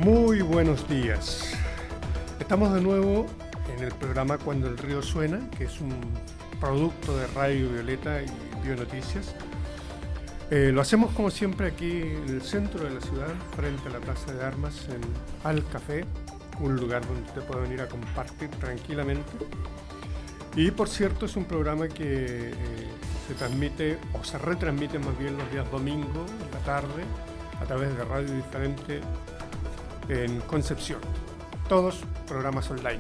Muy buenos días. Estamos de nuevo en el programa Cuando el río suena, que es un producto de Radio Violeta y Bionoticias. Lo hacemos como siempre aquí en el centro de la ciudad, frente a la Plaza de Armas, en Al Café, un lugar donde usted puede venir a compartir tranquilamente. Y por cierto, es un programa que se transmite, o se retransmite más bien los días domingos, en la tarde, a través de Radio Diferente en Concepción. Todos programas online.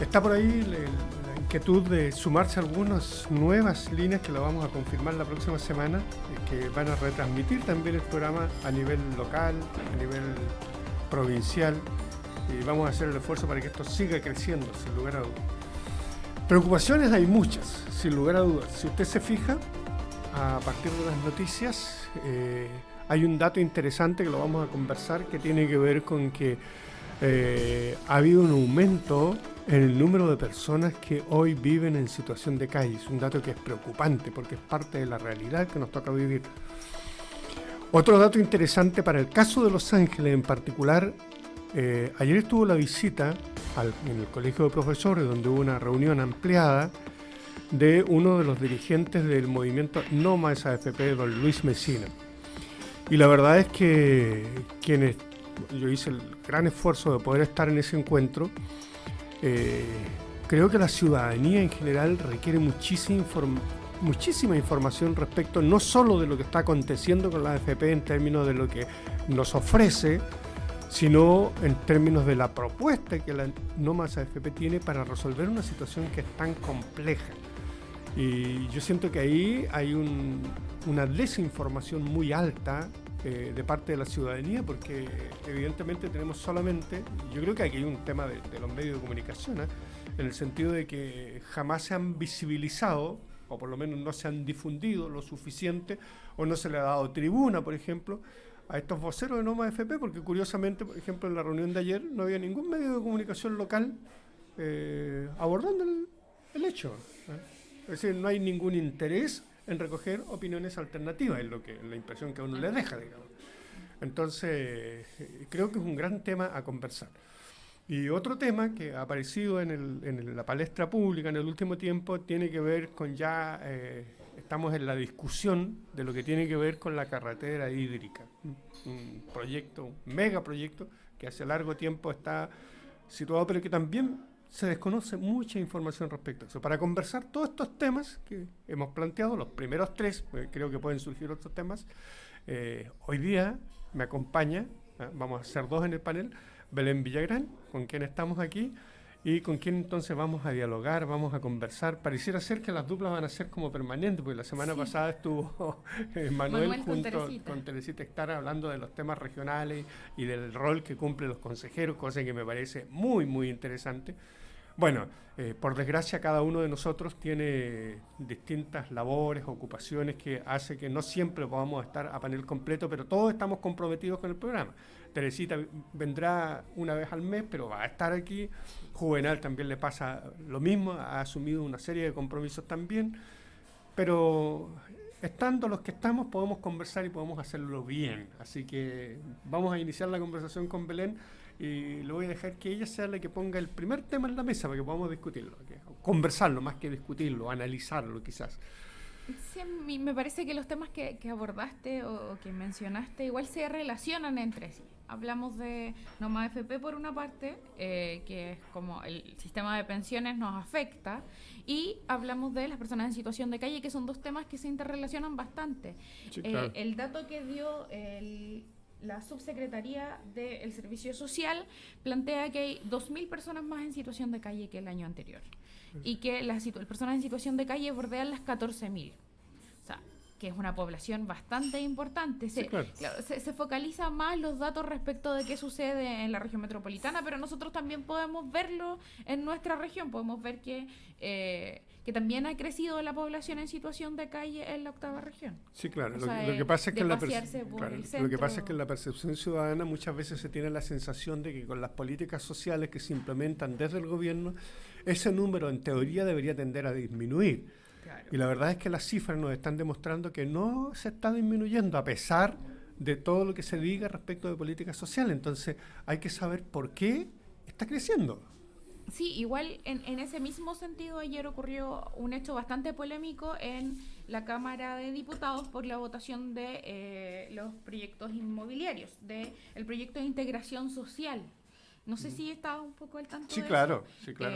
Está por ahí la inquietud de sumarse a algunas nuevas líneas que lo vamos a confirmar la próxima semana, que van a retransmitir también el programa a nivel local, a nivel provincial, y vamos a hacer el esfuerzo para que esto siga creciendo, sin lugar a dudas. Preocupaciones hay muchas, sin lugar a dudas. Si usted se fija, a partir de las noticias, hay un dato interesante que lo vamos a conversar, que tiene que ver con que ha habido un aumento en el número de personas que hoy viven en situación de calle. Es un dato que es preocupante porque es parte de la realidad que nos toca vivir. Otro dato interesante para el caso de Los Ángeles en particular, ayer estuvo la visita en el Colegio de Profesores, donde hubo una reunión ampliada de uno de los dirigentes del movimiento No Más AFP, don Luis Mesina. Y la verdad es que yo hice el gran esfuerzo de poder estar en ese encuentro. Creo que la ciudadanía en general requiere muchísima información respecto no solo de lo que está aconteciendo con la AFP en términos de lo que nos ofrece, sino en términos de la propuesta que la No Más AFP tiene para resolver una situación que es tan compleja. Y yo siento que ahí hay una desinformación muy alta de parte de la ciudadanía, porque evidentemente tenemos solamente, yo creo que aquí hay un tema de los medios de comunicación, en el sentido de que jamás se han visibilizado, o por lo menos no se han difundido lo suficiente, o no se le ha dado tribuna, por ejemplo, a estos voceros de No Más AFP, porque curiosamente, por ejemplo, en la reunión de ayer no había ningún medio de comunicación local abordando el hecho. Es decir, no hay ningún interés en recoger opiniones alternativas, es la impresión que a uno le deja, digamos. Entonces, creo que es un gran tema a conversar. Y otro tema que ha aparecido en la palestra pública en el último tiempo tiene que ver con estamos en la discusión de lo que tiene que ver con la carretera hídrica. Un proyecto, un megaproyecto que hace largo tiempo está situado, pero que también se desconoce mucha información respecto a eso. Para conversar todos estos temas que hemos planteado, los primeros tres, creo que pueden surgir otros temas, hoy día me acompaña, vamos a ser dos en el panel, Belén Villagrán, con quien estamos aquí, y con quien entonces vamos a dialogar, vamos a conversar. Pareciera ser que las duplas van a ser como permanentes, porque la semana pasada estuvo Manuel junto con Teresita Ectara hablando de los temas regionales y del rol que cumplen los consejeros, cosa que me parece muy, muy interesante. Bueno, por desgracia cada uno de nosotros tiene distintas labores, ocupaciones que hace que no siempre podamos estar a panel completo, pero todos estamos comprometidos con el programa. Teresita vendrá una vez al mes, pero va a estar aquí. Juvenal también le pasa lo mismo, ha asumido una serie de compromisos también, pero estando los que estamos podemos conversar y podemos hacerlo bien. Así que vamos a iniciar la conversación con Belén y le voy a dejar que ella sea la que ponga el primer tema en la mesa para que podamos discutirlo, conversarlo más que discutirlo, analizarlo quizás. Sí, a mí me parece que los temas que abordaste o que mencionaste igual se relacionan entre sí. Hablamos de No Más AFP por una parte, que es como el sistema de pensiones nos afecta, y hablamos de las personas en situación de calle, que son dos temas que se interrelacionan bastante. Sí, claro. El dato que dio la subsecretaría del Servicio Social plantea que hay 2.000 personas más en situación de calle que el año anterior, y que las personas en situación de calle bordean las 14.000. O sea, que es una población bastante importante. Sí, claro. Se focaliza más los datos respecto de qué sucede en la región metropolitana, pero nosotros también podemos verlo en nuestra región. Podemos ver que también ha crecido la población en situación de calle en la octava región. Sí, claro. Lo que pasa es que en la percepción ciudadana muchas veces se tiene la sensación de que con las políticas sociales que se implementan desde el gobierno, ese número en teoría debería tender a disminuir. Claro. Y la verdad es que las cifras nos están demostrando que no se está disminuyendo, a pesar de todo lo que se diga respecto de política social. Entonces hay que saber por qué está creciendo. Sí, igual en ese mismo sentido ayer ocurrió un hecho bastante polémico en la Cámara de Diputados por la votación de los proyectos inmobiliarios, del proyecto de integración social. No sé si estaba un poco al tanto Sí, de claro, eso. sí, claro.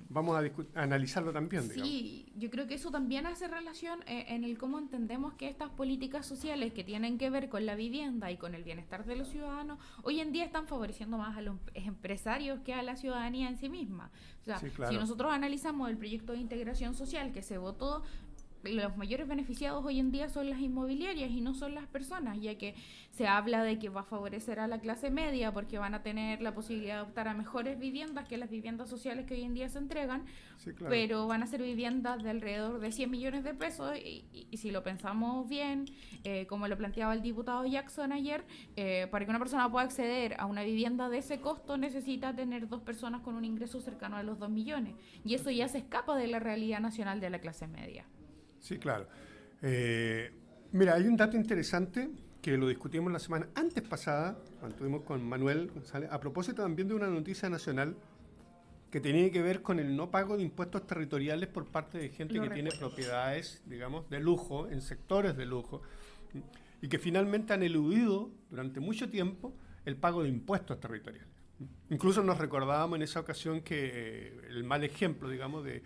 Vamos a analizarlo también, digamos. Sí, yo creo que eso también hace relación en el cómo entendemos que estas políticas sociales que tienen que ver con la vivienda y con el bienestar de los ciudadanos, hoy en día están favoreciendo más a los empresarios que a la ciudadanía en sí misma. O sea, Sí, claro. si nosotros analizamos el proyecto de integración social que se votó, los mayores beneficiados hoy en día son las inmobiliarias y no son las personas, ya que se habla de que va a favorecer a la clase media porque van a tener la posibilidad de optar a mejores viviendas que las viviendas sociales que hoy en día se entregan, Sí, claro. pero van a ser viviendas de alrededor de 100 millones de pesos y si lo pensamos bien, como lo planteaba el diputado Jackson ayer, para que una persona pueda acceder a una vivienda de ese costo necesita tener 2 personas con un ingreso cercano a los 2 millones y eso ya se escapa de la realidad nacional de la clase media. Sí, claro. Mira, hay un dato interesante que lo discutimos la semana antes pasada, cuando estuvimos con Manuel González, a propósito también de una noticia nacional que tenía que ver con el no pago de impuestos territoriales por parte de gente que tiene propiedades, digamos, de lujo, en sectores de lujo, y que finalmente han eludido durante mucho tiempo el pago de impuestos territoriales. Incluso nos recordábamos en esa ocasión que el mal ejemplo, digamos, de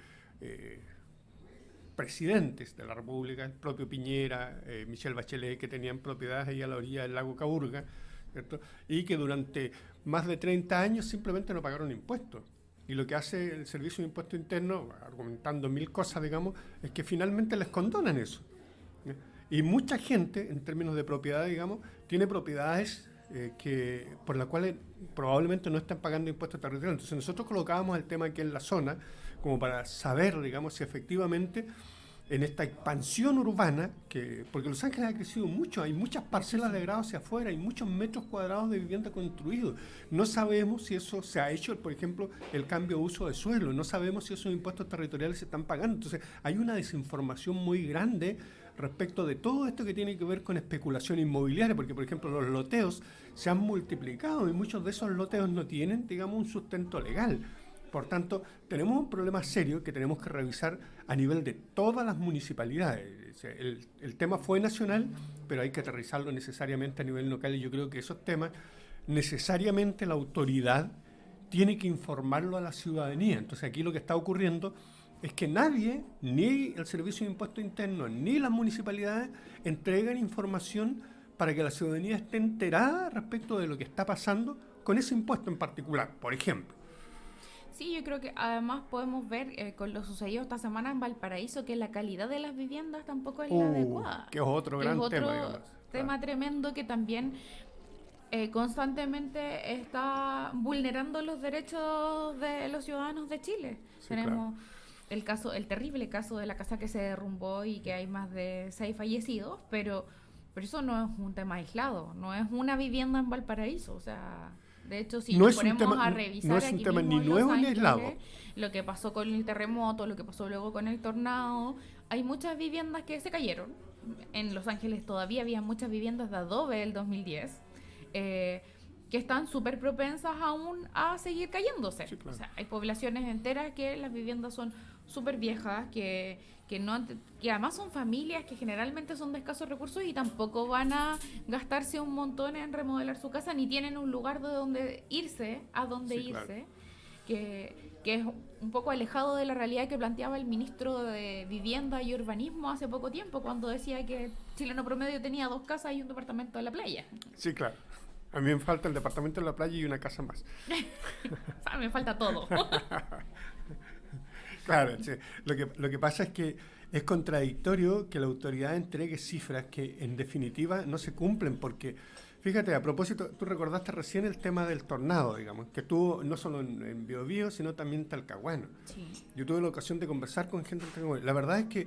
presidentes de la República, el propio Piñera, Michelle Bachelet, que tenían propiedades ahí a la orilla del lago Caburga, ¿cierto? Y que durante más de 30 años simplemente no pagaron impuestos. Y lo que hace el Servicio de Impuesto Interno, argumentando mil cosas, digamos, es que finalmente les condonan eso. Y mucha gente, en términos de propiedad, digamos, tiene propiedades por las cuales probablemente no están pagando impuestos territoriales. Entonces nosotros colocábamos el tema aquí en la zona como para saber, digamos, si efectivamente en esta expansión urbana, porque Los Ángeles ha crecido mucho, hay muchas parcelas de grado hacia afuera, hay muchos metros cuadrados de vivienda construidos. No sabemos si eso se ha hecho, por ejemplo, el cambio de uso de suelo, no sabemos si esos impuestos territoriales se están pagando. Entonces hay una desinformación muy grande respecto de todo esto que tiene que ver con especulación inmobiliaria, porque, por ejemplo, los loteos se han multiplicado y muchos de esos loteos no tienen, digamos, un sustento legal. Por tanto, tenemos un problema serio que tenemos que revisar a nivel de todas las municipalidades. El tema fue nacional, pero hay que aterrizarlo necesariamente a nivel local y yo creo que esos temas, necesariamente la autoridad tiene que informarlo a la ciudadanía. Entonces aquí lo que está ocurriendo es que nadie, ni el Servicio de Impuesto Interno, ni las municipalidades, entregan información para que la ciudadanía esté enterada respecto de lo que está pasando con ese impuesto en particular, por ejemplo. Sí, yo creo que además podemos ver con lo sucedido esta semana en Valparaíso que la calidad de las viviendas tampoco es la adecuada. Que es otro gran tema, digamos. Tema tremendo que también constantemente está vulnerando los derechos de los ciudadanos de Chile. Sí, Tenemos el terrible caso de la casa que se derrumbó y que hay más de 6 fallecidos, pero eso no es un tema aislado, no es una vivienda en Valparaíso, o sea... De hecho, si no nos es ponemos un tema, a revisar no es aquí un tema mismo ni en nuevo Los ni Ángeles, aislado. lo que pasó con el terremoto, lo que pasó luego con el tornado, hay muchas viviendas que se cayeron. En Los Ángeles todavía había muchas viviendas de adobe del 2010 que están súper propensas aún a seguir cayéndose. Sí, claro. O sea, hay poblaciones enteras que las viviendas son súper viejas, que además son familias que generalmente son de escasos recursos y tampoco van a gastarse un montón en remodelar su casa, ni tienen un lugar de donde irse, Claro. que es un poco alejado de la realidad que planteaba el ministro de Vivienda y Urbanismo hace poco tiempo, cuando decía que el chileno promedio tenía 2 casas y un departamento en la playa. Sí, claro. A mí me falta el departamento en la playa y una casa más. O sea, me falta todo. Claro, sí. Lo que pasa es que es contradictorio que la autoridad entregue cifras que en definitiva no se cumplen porque, fíjate, a propósito, tú recordaste recién el tema del tornado, digamos, que estuvo no solo en Biobío, sino también en Talcahuano. Sí. Yo tuve la ocasión de conversar con gente de Talcahuano. La verdad es que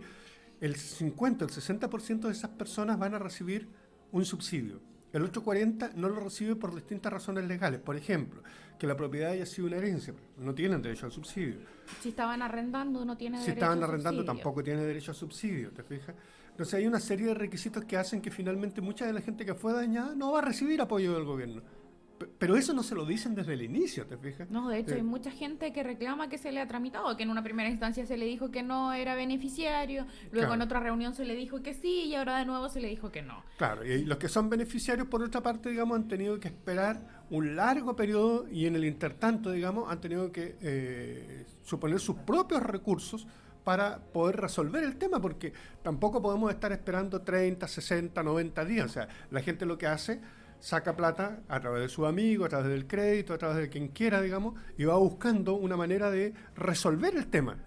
el 60% de esas personas van a recibir un subsidio. El otro 40% no lo recibe por distintas razones legales. Por ejemplo, que la propiedad haya sido una herencia. No tienen derecho al subsidio. Si estaban arrendando, no tiene Si derecho estaban a arrendando, subsidio. tampoco tiene derecho a subsidio, ¿te fijas? Entonces hay una serie de requisitos que hacen que finalmente mucha de la gente que fue dañada no va a recibir apoyo del gobierno. Pero eso no se lo dicen desde el inicio, ¿te fijas? No, de hecho hay mucha gente que reclama que se le ha tramitado, que en una primera instancia se le dijo que no era beneficiario, luego Claro. en otra reunión se le dijo que sí y ahora de nuevo se le dijo que no. Claro, y los que son beneficiarios, por otra parte, digamos, han tenido que esperar un largo periodo y en el intertanto, digamos, han tenido que suponer sus propios recursos para poder resolver el tema, porque tampoco podemos estar esperando 30, 60, 90 días. O sea, la gente lo que hace, saca plata a través de sus amigos, a través del crédito, a través de quien quiera, digamos, y va buscando una manera de resolver el tema.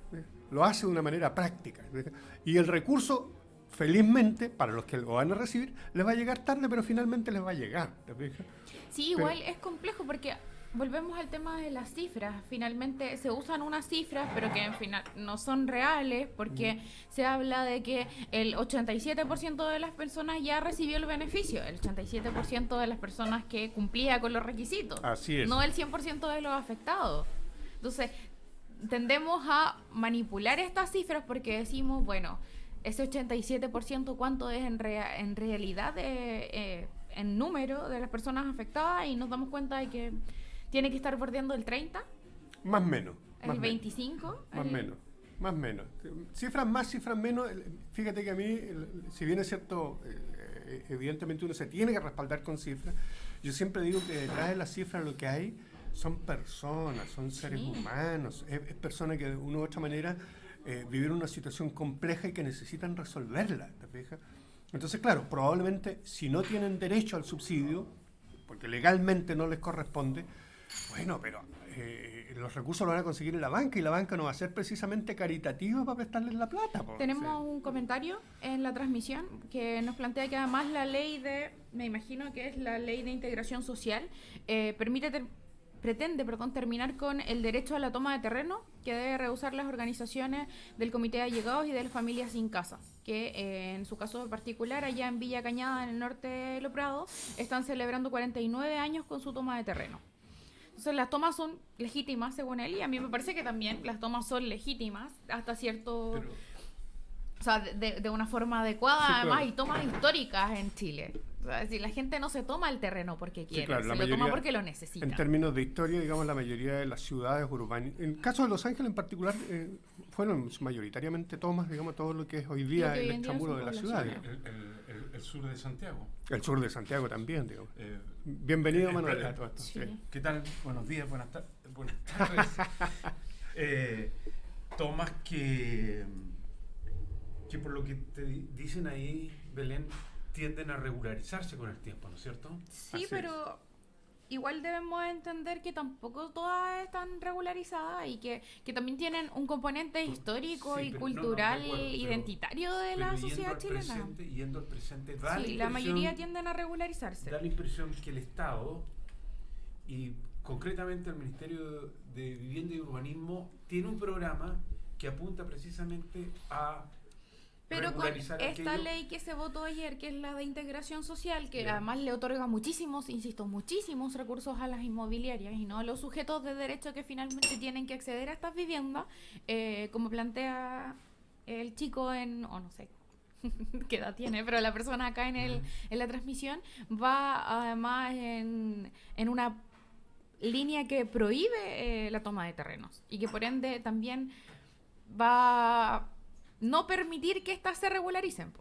Lo hace de una manera práctica. Y el recurso, felizmente, para los que lo van a recibir, les va a llegar tarde, pero finalmente les va a llegar. ¿Te fijas? Sí, igual es complejo porque volvemos al tema de las cifras. Finalmente se usan unas cifras, pero que en final no son reales porque se habla de que el 87% de las personas ya recibió el beneficio, el 87% de las personas que cumplía con los requisitos, Así es. no el 100% de los afectados. Entonces, tendemos a manipular estas cifras porque decimos, bueno, ese 87% cuánto es en realidad en número de las personas afectadas y nos damos cuenta de que tiene que estar bordeando el 30, Más menos. el 25. Más menos. Más menos. Cifras más, cifras menos. Fíjate que a mí, si bien es cierto, evidentemente uno se tiene que respaldar con cifras, yo siempre digo que detrás de las cifras lo que hay son personas, son seres humanos, es personas que de una u otra manera vivieron una situación compleja y que necesitan resolverla, ¿te fijas? Entonces, claro, probablemente si no tienen derecho al subsidio, porque legalmente no les corresponde, bueno, pero los recursos los van a conseguir en la banca y la banca no va a ser precisamente caritativa para prestarles la plata. Tenemos un comentario en la transmisión que nos plantea que además la ley me imagino que es la ley de integración social, pretende terminar con el derecho a la toma de terreno que debe rehusar las organizaciones del Comité de Allegados y de las Familias Sin Casa, que en su caso particular, allá en Villa Cañada, en el norte de Lo Prado, están celebrando 49 años con su toma de terreno. Entonces las tomas son legítimas según él y a mí me parece que también las tomas son legítimas hasta cierto... o sea, de una forma adecuada, sí, además, claro. Hay tomas históricas en Chile. O sea, si la gente no se toma el terreno porque quiere, sí, claro, se lo toma porque lo necesita. En términos de historia, digamos, la mayoría de las ciudades urbanas, en el caso de Los Ángeles en particular, fueron mayoritariamente tomas, digamos, todo lo que es hoy día el extramuro de la ciudad. El sur de Santiago. El sur de Santiago también, digamos. Bienvenido, Manuel, a todo esto. Sí. Sí. ¿Qué tal? Buenos días, buenas tardes. Tomas que por lo que te dicen ahí, Belén, tienden a regularizarse con el tiempo, ¿no es cierto? Sí, así pero igual debemos entender que tampoco todas están regularizadas y que también tienen un componente histórico y cultural, identitario de la sociedad chilena. Yendo al presente, sí, la mayoría tienden a regularizarse. Da la impresión que el Estado, y concretamente el Ministerio de Vivienda y Urbanismo, tiene un programa que apunta precisamente a... Pero con esta ley que se votó ayer, que es la de integración social, que además le otorga muchísimos recursos a las inmobiliarias y no a los sujetos de derecho que finalmente tienen que acceder a estas viviendas, como plantea el chico o no sé qué edad tiene, pero la persona acá en la transmisión va además en una línea que prohíbe la toma de terrenos y que por ende también va... no permitir que estas se regularicen,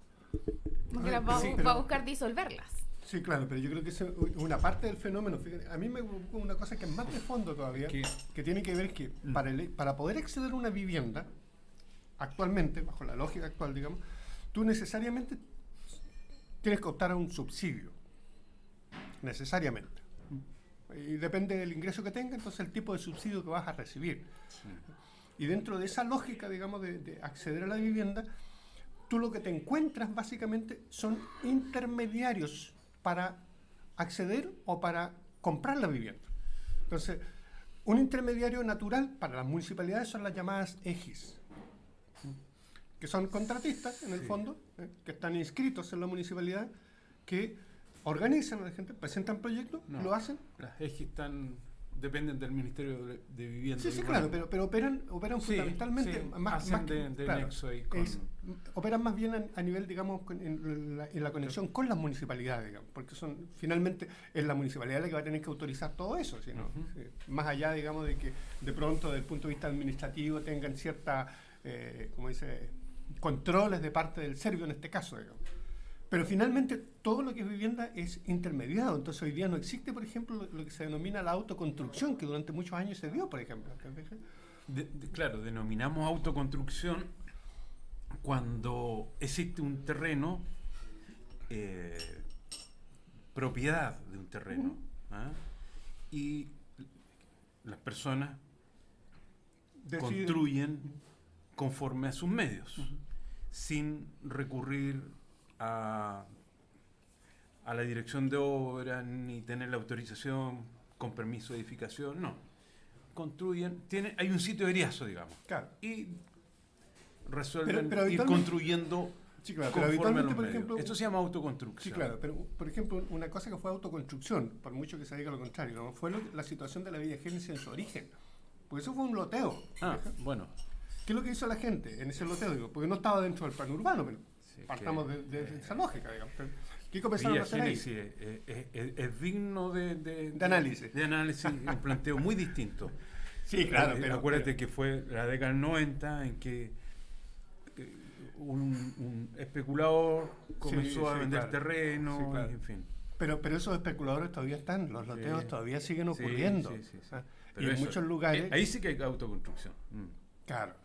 porque las va a buscar disolverlas. Sí, claro, pero yo creo que es una parte del fenómeno. Fíjate, a mí me preocupa una cosa que es más de fondo todavía, que tiene que ver que para poder acceder a una vivienda, actualmente, bajo la lógica actual, digamos, tú necesariamente tienes que optar a un subsidio. Necesariamente. Y depende del ingreso que tenga, entonces el tipo de subsidio que vas a recibir. Sí. Y dentro de esa lógica, digamos, de acceder a la vivienda, tú lo que te encuentras básicamente son intermediarios para acceder o para comprar la vivienda. Entonces, un intermediario natural para las municipalidades son las llamadas EGIs, que son contratistas, en el fondo, que están inscritos en la municipalidad, que organizan a la gente, presentan proyectos, lo hacen. Las EGIs están dependen del Ministerio de Vivienda. Sí, claro, pero operan Sí, fundamentalmente sí, más hacen que de claro, nexo ahí con... operan más bien a nivel, digamos, en la conexión con las municipalidades, digamos, porque finalmente es la municipalidad la que va a tener que autorizar todo eso, sino, más allá, digamos, de que de pronto desde el punto de vista administrativo tengan cierta, como dice, controles de parte del serbio en este caso, digamos. Pero finalmente todo lo que es vivienda es intermediado. Entonces hoy día no existe, por ejemplo, lo que se denomina la autoconstrucción, que durante muchos años se dio, por ejemplo. Claro, denominamos autoconstrucción cuando existe un terreno, propiedad de un terreno, ¿ah? Y las personas construyen conforme a sus medios, sin recurrir a la dirección de obra, ni tener la autorización con permiso de edificación, no. Construyen, hay un sitio de eriazo, digamos, claro. Y resuelven pero ir construyendo sí, claro, conforme pero habitualmente, a los por medios. ejemplo, Esto se llama autoconstrucción. Sí, claro, pero por ejemplo, una cosa que fue autoconstrucción, por mucho que se diga lo contrario, ¿no? Fue la situación de la Villa Génesis en su origen, porque eso fue un loteo. Bueno. ¿Qué es lo que hizo la gente en ese loteo? Digo, porque no estaba dentro del plan urbano, pero sí, partamos de esa lógica, digamos. ¿Qué comenzaron a hacer ahí? Es digno de análisis. De análisis, un planteo muy distinto. Sí, claro. Pero acuérdate que fue la década del 90 en que un especulador comenzó a vender terreno, claro. En fin. Pero esos especuladores todavía están, los loteos todavía siguen ocurriendo. Sí. Y en muchos lugares... Ahí sí que hay autoconstrucción. Claro.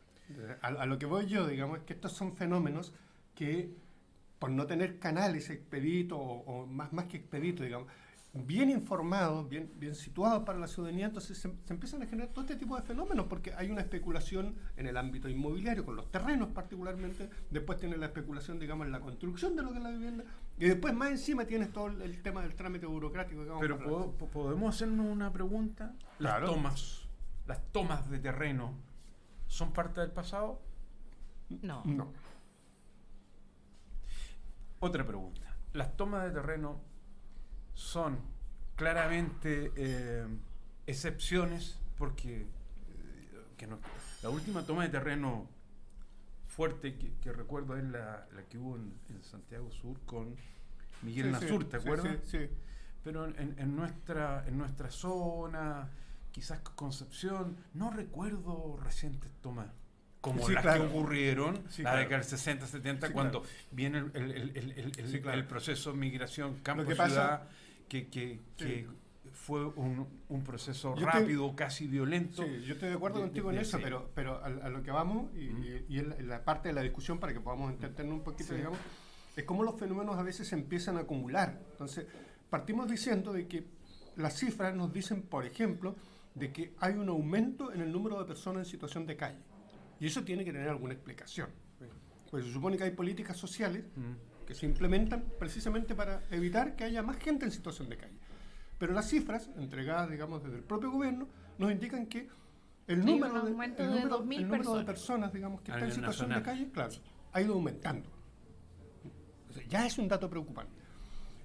A lo que voy yo, digamos, es que estos son fenómenos que, por no tener canales expeditos o más que expeditos, digamos, bien informados, bien situados para la ciudadanía, entonces se empiezan a generar todo este tipo de fenómenos, porque hay una especulación en el ámbito inmobiliario, con los terrenos particularmente, después tienes la especulación, digamos, en la construcción de lo que es la vivienda, y después más encima tienes todo el tema del trámite burocrático. Digamos. Pero ¿podemos hacernos una pregunta? Claro. Las tomas de terreno, ¿son parte del pasado? No. Otra pregunta. ¿Las tomas de terreno son claramente excepciones? Porque la última toma de terreno fuerte que recuerdo es la que hubo en Santiago Sur con Miguel Nasur, ¿te acuerdas? Sí. Pero en nuestra zona, quizás Concepción, no recuerdo recientes tomas como las que ocurrieron, la década del 60, 70, cuando viene el proceso de migración campo-ciudad, que fue un proceso rápido, casi violento. Sí, yo estoy de acuerdo contigo en eso, pero a lo que vamos, y en la parte de la discusión, para que podamos entendernos un poquito, digamos, es cómo los fenómenos a veces se empiezan a acumular. Entonces, partimos diciendo de que las cifras nos dicen, por ejemplo, de que hay un aumento en el número de personas en situación de calle. Y eso tiene que tener alguna explicación. Pues se supone que hay políticas sociales que se implementan precisamente para evitar que haya más gente en situación de calle. Pero las cifras, entregadas, digamos, desde el propio gobierno, nos indican que el número de personas, digamos, que están en situación de calle, claro, ha ido aumentando. O sea, ya es un dato preocupante.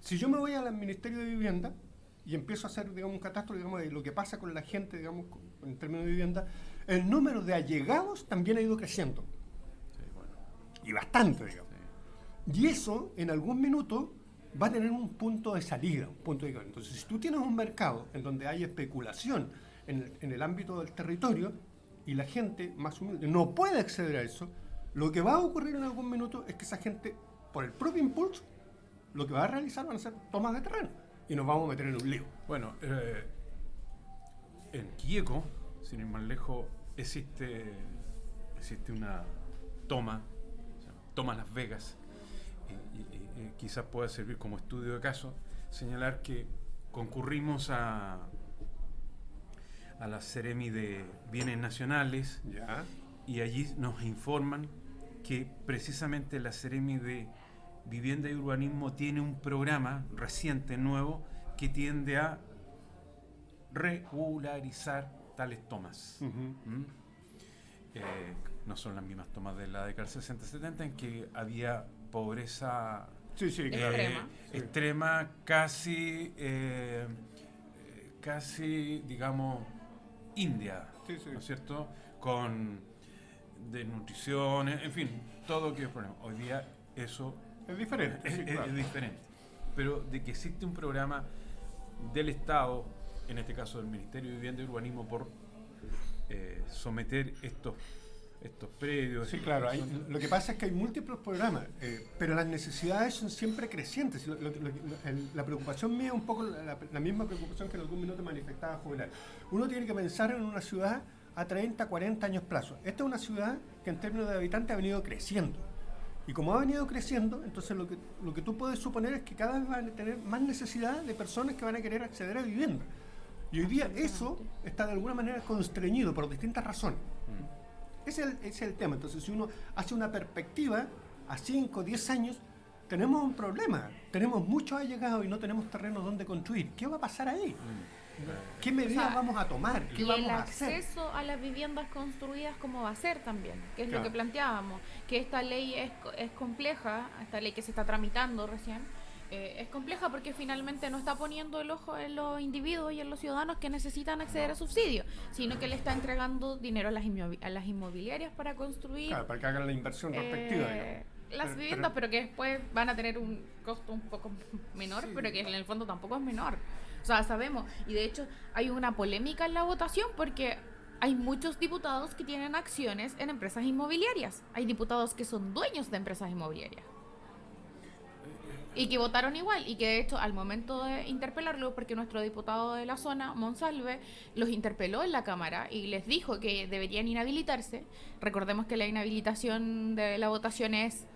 Si yo me voy al Ministerio de Vivienda y empiezo a hacer, digamos, un catastro, digamos, de lo que pasa con la gente, digamos, en términos de vivienda, el número de allegados también ha ido creciendo. Sí, bueno. Y bastante, digamos. Sí. Y eso, en algún minuto, va a tener un punto de salida, un punto de... Entonces, si tú tienes un mercado en donde hay especulación en el ámbito del territorio y la gente más humilde no puede acceder a eso, lo que va a ocurrir en algún minuto es que esa gente, por el propio impulso, lo que va a realizar van a ser tomas de terreno y nos vamos a meter en un lío. Bueno, en Quieco, sin ir más lejos, existe una toma Las Vegas. Quizás pueda servir como estudio de caso señalar que concurrimos a la Seremi de Bienes Nacionales. ¿Ya? Y allí nos informan que precisamente la Seremi de Vivienda y Urbanismo tiene un programa reciente, nuevo, que tiende a regularizar tales tomas. No son las mismas tomas de la década del 60-70 en que había pobreza extrema, casi casi, digamos, India, ¿no es cierto? Con desnutrición, en fin, todo lo que es problema. Hoy día eso es diferente. Es diferente. Pero de que existe un programa del Estado, en este caso del Ministerio de Vivienda y Urbanismo, por someter estos predios. Sí, claro. Lo que pasa es que hay múltiples programas, pero las necesidades son siempre crecientes. La preocupación mía es un poco la misma preocupación que en algún minuto manifestaba Juvenal. Uno tiene que pensar en una ciudad a 30, 40 años plazo. Esta es una ciudad que en términos de habitantes ha venido creciendo. Y como ha venido creciendo, entonces lo que tú puedes suponer es que cada vez van a tener más necesidad de personas que van a querer acceder a vivienda. Y hoy día eso está de alguna manera constreñido por distintas razones. Ese es el tema. Entonces, si uno hace una perspectiva a 5, 10 años, tenemos un problema. Tenemos muchos allegados y no tenemos terreno donde construir. ¿Qué va a pasar ahí? ¿Qué medidas vamos a tomar? ¿Qué vamos a hacer? El acceso a las viviendas construidas, ¿cómo va a ser también? Que es lo que planteábamos. Que esta ley es compleja, esta ley que se está tramitando recién, es compleja porque finalmente no está poniendo el ojo en los individuos y en los ciudadanos que necesitan acceder a subsidios, sino que le está entregando dinero a las inmobiliarias para construir. Claro, para que hagan la inversión respectiva. Las viviendas, pero que después van a tener un costo un poco menor, pero que en el fondo tampoco es menor. O sea, sabemos, y de hecho hay una polémica en la votación porque hay muchos diputados que tienen acciones en empresas inmobiliarias. Hay diputados que son dueños de empresas inmobiliarias. Y que votaron igual, y que de hecho al momento de interpelarlo, porque nuestro diputado de la zona, Monsalve, los interpeló en la Cámara y les dijo que deberían inhabilitarse. Recordemos que la inhabilitación de la votación es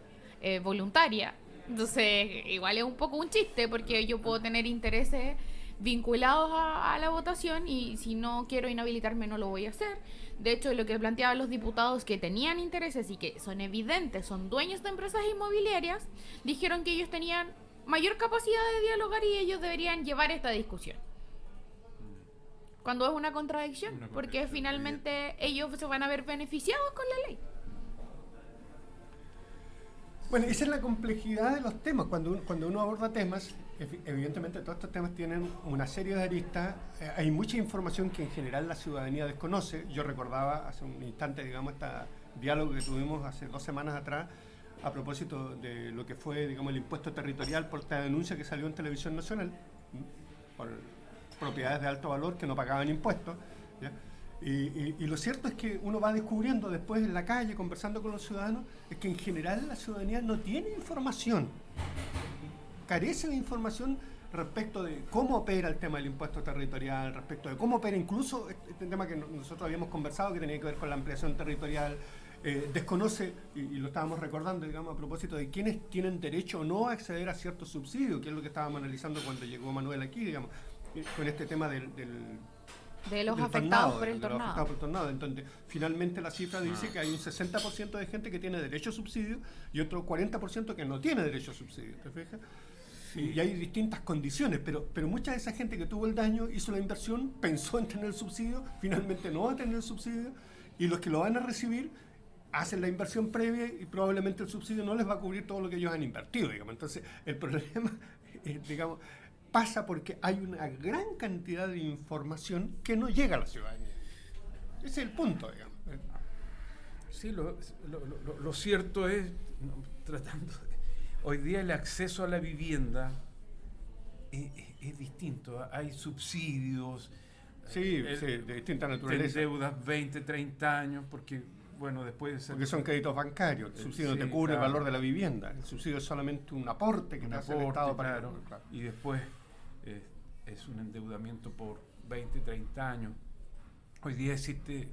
voluntaria, entonces igual es un poco un chiste, porque yo puedo tener intereses vinculados a la votación y si no quiero inhabilitarme no lo voy a hacer. De hecho, lo que planteaban los diputados que tenían intereses y que son evidentes, son dueños de empresas inmobiliarias, dijeron que ellos tenían mayor capacidad de dialogar y ellos deberían llevar esta discusión. Cuando es una contradicción, porque finalmente ellos se van a ver beneficiados con la ley. Bueno, esa es la complejidad de los temas. Cuando uno aborda temas, evidentemente todos estos temas tienen una serie de aristas. Hay mucha información que en general la ciudadanía desconoce. Yo recordaba hace un instante, digamos, este diálogo que tuvimos hace 2 semanas atrás a propósito de lo que fue, digamos, el impuesto territorial por esta denuncia que salió en Televisión Nacional por propiedades de alto valor que no pagaban impuestos, ¿ya? Y lo cierto es que uno va descubriendo después en la calle, conversando con los ciudadanos, es que en general la ciudadanía no tiene información, carece de información respecto de cómo opera el tema del impuesto territorial, respecto de cómo opera incluso este tema que nosotros habíamos conversado, que tenía que ver con la ampliación territorial, desconoce, y lo estábamos recordando, digamos, a propósito de quiénes tienen derecho o no a acceder a ciertos subsidios, que es lo que estábamos analizando cuando llegó Manuel aquí, digamos, con este tema de los afectados por el tornado. Entonces, finalmente la cifra dice que hay un 60% de gente que tiene derecho a subsidio y otro 40% que no tiene derecho a subsidio, ¿te fijas? Sí. Y hay distintas condiciones, pero mucha de esa gente que tuvo el daño hizo la inversión, pensó en tener el subsidio, finalmente no va a tener el subsidio, y los que lo van a recibir hacen la inversión previa y probablemente el subsidio no les va a cubrir todo lo que ellos han invertido, digamos. Entonces, el problema, digamos, pasa porque hay una gran cantidad de información que no llega a la ciudadanía. Ese es el punto, digamos. Sí, lo cierto es, hoy día el acceso a la vivienda es distinto. Hay subsidios. Sí, de distinta naturaleza. Deudas 20, 30 años, porque, bueno, después... Porque son créditos bancarios. El subsidio no te cubre el valor de la vivienda. El subsidio es solamente un aporte que te hace el Estado para... Claro. Y después... es un endeudamiento por 20, 30 años. Hoy día existe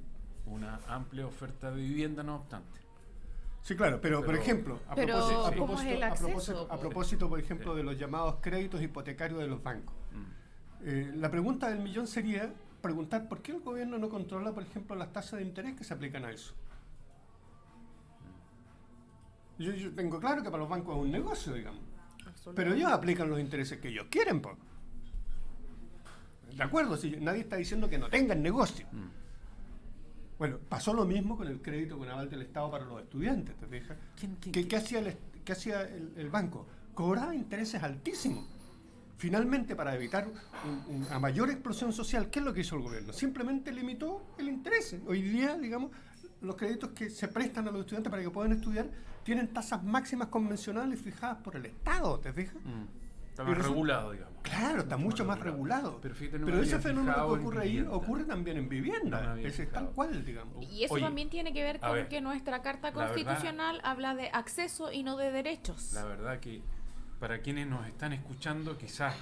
una amplia oferta de vivienda, no obstante. Sí, claro, pero por ejemplo, a propósito, por ejemplo, de los llamados créditos hipotecarios de los bancos. La pregunta del millón sería preguntar por qué el gobierno no controla, por ejemplo, las tasas de interés que se aplican a eso. Yo tengo claro que para los bancos es un negocio, digamos. Pero ellos aplican los intereses que ellos quieren, pues. De acuerdo, si nadie está diciendo que no tengan negocio. Bueno, pasó lo mismo con el crédito con aval del Estado para los estudiantes, ¿te fijas? ¿Qué hacía el banco? Cobraba intereses altísimos. finalmente, para evitar una mayor explosión social, ¿qué es lo que hizo el gobierno? Simplemente limitó el interés. Hoy día, digamos, los créditos que se prestan a los estudiantes para que puedan estudiar tienen tasas máximas convencionales fijadas por el Estado, ¿te fijas? Está más regulado, digamos. Claro, está mucho más regulado. Pero ese fenómeno que ocurre ahí ocurre también en vivienda. Es tal cual, digamos. Y eso también tiene que ver con que nuestra Carta Constitucional habla de acceso y no de derechos. La verdad que para quienes nos están escuchando, quizás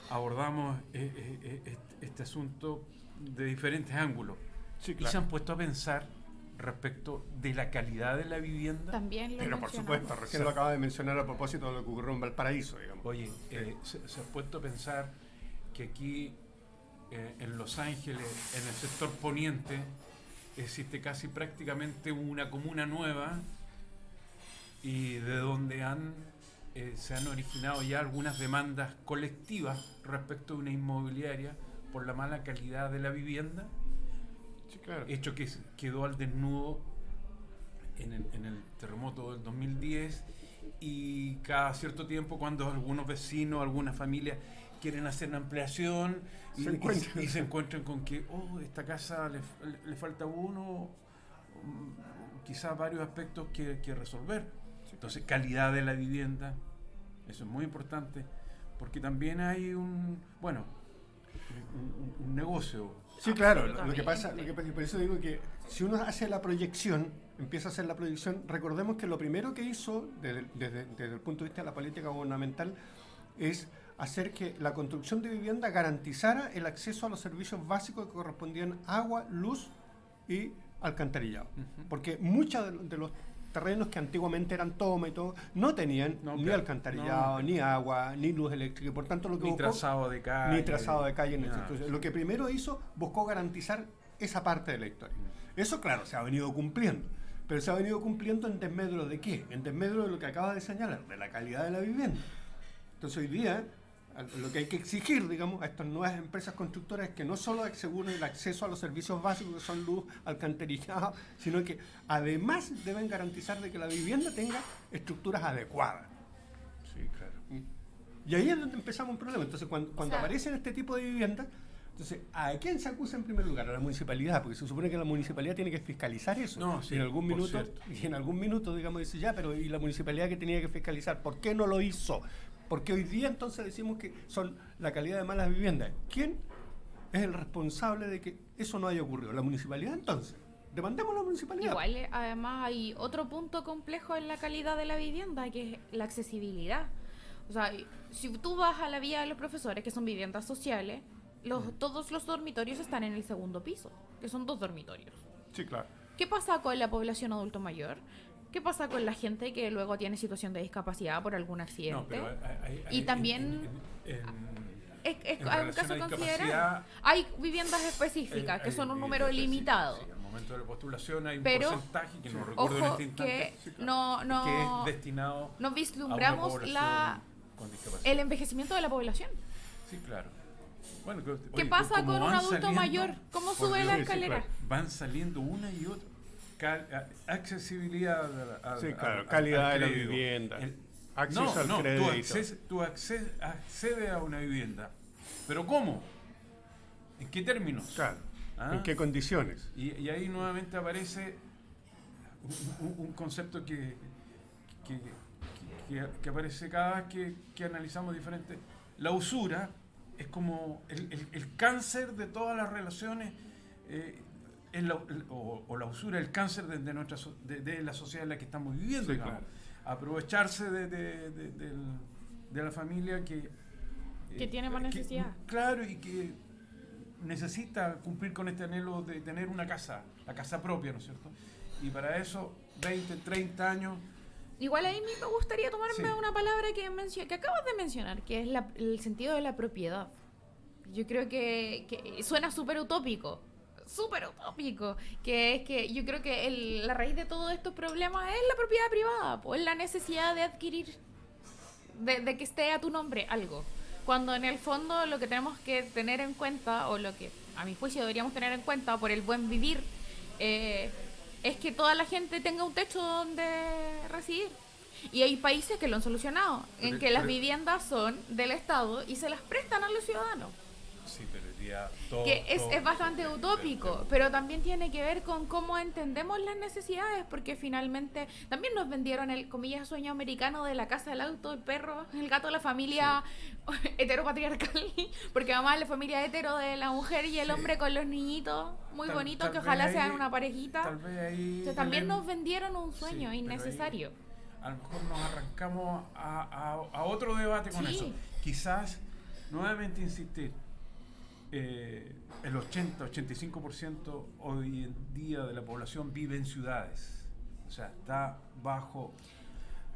abordamos este asunto de diferentes ángulos. Sí, claro. Y se han puesto a pensar respecto de la calidad de la vivienda. También pero por supuesto, recién lo acaba de mencionar a propósito de lo que ocurrió en Valparaíso, digamos. Oye, se ha puesto a pensar que aquí en Los Ángeles, en el sector poniente, existe casi prácticamente una comuna nueva y de donde se han originado ya algunas demandas colectivas respecto de una inmobiliaria por la mala calidad de la vivienda. Sí, claro. Hecho que quedó al desnudo en el terremoto del 2010, y cada cierto tiempo cuando algunos vecinos, algunas familias quieren hacer una ampliación y se encuentran con que esta casa le falta quizás varios aspectos que resolver. Entonces, calidad de la vivienda, eso es muy importante, porque también hay un negocio. Sí, claro, lo que pasa, por eso digo que si uno hace la proyección, empieza a hacer la proyección, recordemos que lo primero que hizo desde el punto de vista de la política gubernamental es hacer que la construcción de vivienda garantizara el acceso a los servicios básicos que correspondían agua, luz y alcantarillado. Porque muchos de los terrenos que antiguamente eran toma y todo, no tenían ni alcantarillado, ni agua, ni luz eléctrica, y por tanto lo que ni trazado de calle. Entonces, lo que primero hizo, buscó garantizar esa parte de la historia. Eso, claro, se ha venido cumpliendo, pero se ha venido cumpliendo en desmedro de ¿qué? En desmedro de lo que acaba de señalar, de la calidad de la vivienda. Entonces, hoy día, lo que hay que exigir, digamos, a estas nuevas empresas constructoras es que no solo aseguren el acceso a los servicios básicos que son luz, alcantarillado, sino que además deben garantizar de que la vivienda tenga estructuras adecuadas. Sí, claro. Y ahí es donde empezamos un problema. Entonces, cuando aparecen este tipo de viviendas, entonces, ¿a quién se acusa en primer lugar? A la municipalidad, porque se supone que la municipalidad tiene que fiscalizar eso. No, sí, y en algún minuto, digamos, dice, ya, pero ¿y la municipalidad que tenía que fiscalizar? ¿Por qué no lo hizo? Porque hoy día entonces decimos que son la calidad de malas viviendas. ¿Quién es el responsable de que eso no haya ocurrido? ¿La municipalidad entonces? Demandemos a la municipalidad. Igual, además, hay otro punto complejo en la calidad de la vivienda, que es la accesibilidad. O sea, si tú vas a la Vía de los Profesores, que son viviendas sociales, todos los dormitorios están en el segundo piso, que son 2 dormitorios. Sí, claro. ¿Qué pasa con la población adulto mayor? ¿Qué pasa con la gente que luego tiene situación de discapacidad por algún accidente? No, pero y también hay un caso a considerar. Hay viviendas específicas que son un número limitado. Sí, al momento de la postulación hay un porcentaje que no recuerdo en este instante, que no es destinado no vislumbramos el envejecimiento de la población. Sí, claro. Bueno, ¿qué pasa con un adulto mayor? ¿Cómo sube la escalera? Van saliendo una y otra. Accesibilidad calidad de la vivienda, acceso al crédito. Tú accedes a una vivienda, pero ¿cómo? ¿En qué términos? Claro. ¿En qué condiciones? Y ahí nuevamente aparece un concepto que aparece cada vez que analizamos diferente. La usura es como el cáncer de todas las relaciones. O la usura, el cáncer de la sociedad en la que estamos viviendo. Sí, claro. Aprovecharse de la familia que tiene más necesidad. Claro, y que necesita cumplir con este anhelo de tener una casa, la casa propia, ¿no es cierto? Y para eso, 20, 30 años... Igual ahí me gustaría tomarme una palabra que acabas de mencionar, que es el sentido de la propiedad. Yo creo que suena súper utópico, que es que yo creo que la raíz de todos estos problemas es la propiedad privada, pues la necesidad de adquirir, de que esté a tu nombre algo, cuando en el fondo lo que tenemos que tener en cuenta, o lo que a mi juicio deberíamos tener en cuenta por el buen vivir, es que toda la gente tenga un techo donde residir. Y hay países que lo han solucionado, en que las viviendas son del Estado y se las prestan a los ciudadanos. Sí, pero ya todo, que es todo, bastante utópico, pero también tiene que ver con cómo entendemos las necesidades, porque finalmente también nos vendieron el, comillas, sueño americano de la casa, el auto, el perro, el gato, la familia heteropatriarcal, porque además la familia hetero de la mujer y el hombre con los niñitos, muy bonitos, que ojalá sean una parejita. Tal vez ahí o sea, también nos vendieron un sueño innecesario. A lo mejor nos arrancamos a otro debate con eso. Quizás, nuevamente insistir, el 80-85% hoy en día de la población vive en ciudades. O sea, está bajo...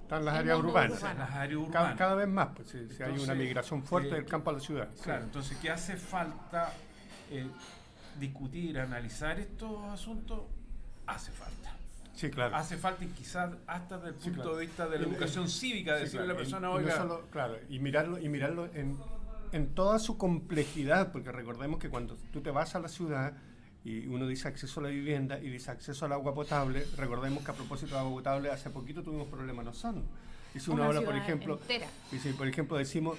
Están las áreas urbanas. Las áreas urbanas. Cada vez más, pues si hay una migración fuerte del campo a la ciudad. Claro, entonces, ¿qué hace falta discutir, analizar estos asuntos? Hace falta. Sí, claro. Hace falta, y quizás hasta desde el punto de vista de la educación cívica, decirle a la persona, oiga... Y mirarlo en toda su complejidad, porque recordemos que cuando tú te vas a la ciudad y uno dice acceso a la vivienda y dice acceso al agua potable, recordemos que a propósito de agua potable hace poquito tuvimos problemas en Osorno. Y si uno habla, por ejemplo, y si por ejemplo decimos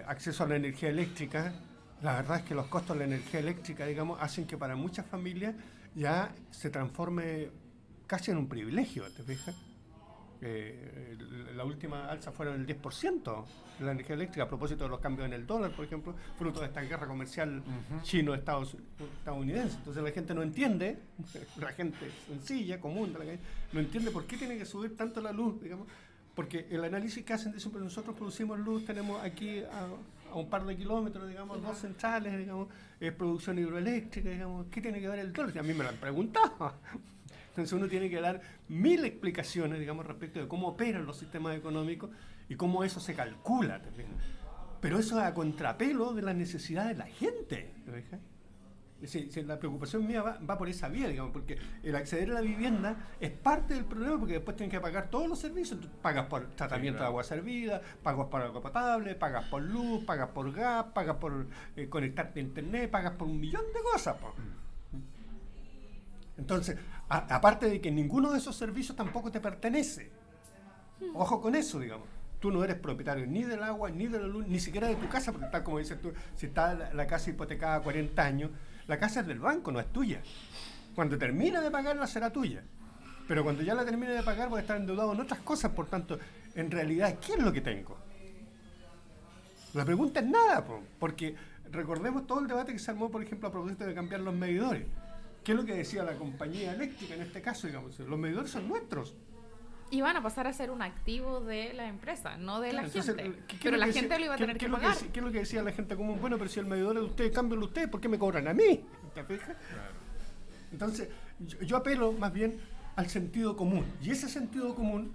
acceso a la energía eléctrica, la verdad es que los costos de la energía eléctrica, digamos, hacen que para muchas familias ya se transforme casi en un privilegio, ¿te fijas? La última alza fueron el 10% de la energía eléctrica a propósito de los cambios en el dólar, por ejemplo, fruto de esta guerra comercial chino-estadounidense. Entonces la gente no entiende, la gente sencilla, común de la calle, no entiende por qué tiene que subir tanto la luz, digamos, porque el análisis que hacen dicen, pero nosotros producimos luz, tenemos aquí a un par de kilómetros, digamos, dos centrales, digamos, producción hidroeléctrica, digamos, ¿qué tiene que ver el dólar? Y a mí me lo han preguntado. Entonces uno tiene que dar 1000 explicaciones, digamos, respecto de cómo operan los sistemas económicos y cómo eso se calcula, ¿te fijas? Pero eso es a contrapelo de las necesidades de la gente, ¿te fijas? La preocupación mía va por esa vía, digamos, porque el acceder a la vivienda es parte del problema, porque después tienes que pagar todos los servicios. Tú pagas por tratamiento de agua servida, pagas por agua potable, pagas por luz, pagas por gas, pagas por conectarte a internet, pagas por un millón de cosas, po. Entonces, aparte de que ninguno de esos servicios tampoco te pertenece. Ojo con eso, digamos. Tú no eres propietario ni del agua, ni de la luz, ni siquiera de tu casa, porque tal como dices tú, si está la casa hipotecada a 40 años, la casa es del banco, no es tuya. Cuando termine de pagarla será tuya. Pero cuando ya la termine de pagar voy a estar endeudado en otras cosas, por tanto, en realidad, ¿qué es lo que tengo? La pregunta es nada, porque recordemos todo el debate que se armó, por ejemplo, a propósito de cambiar los medidores. ¿Qué es lo que decía la compañía eléctrica en este caso? Digamos, los medidores son nuestros. Y van a pasar a ser un activo de la empresa, no de la Entonces, gente. Pero la gente lo iba a tener que pagar. ¿Qué es lo que decía la gente común? Bueno, pero si el medidor es de ustedes, cámbienlo ustedes, ¿por qué me cobran a mí? ¿Te fijas? Claro. Entonces, yo apelo más bien al sentido común. Y ese sentido común,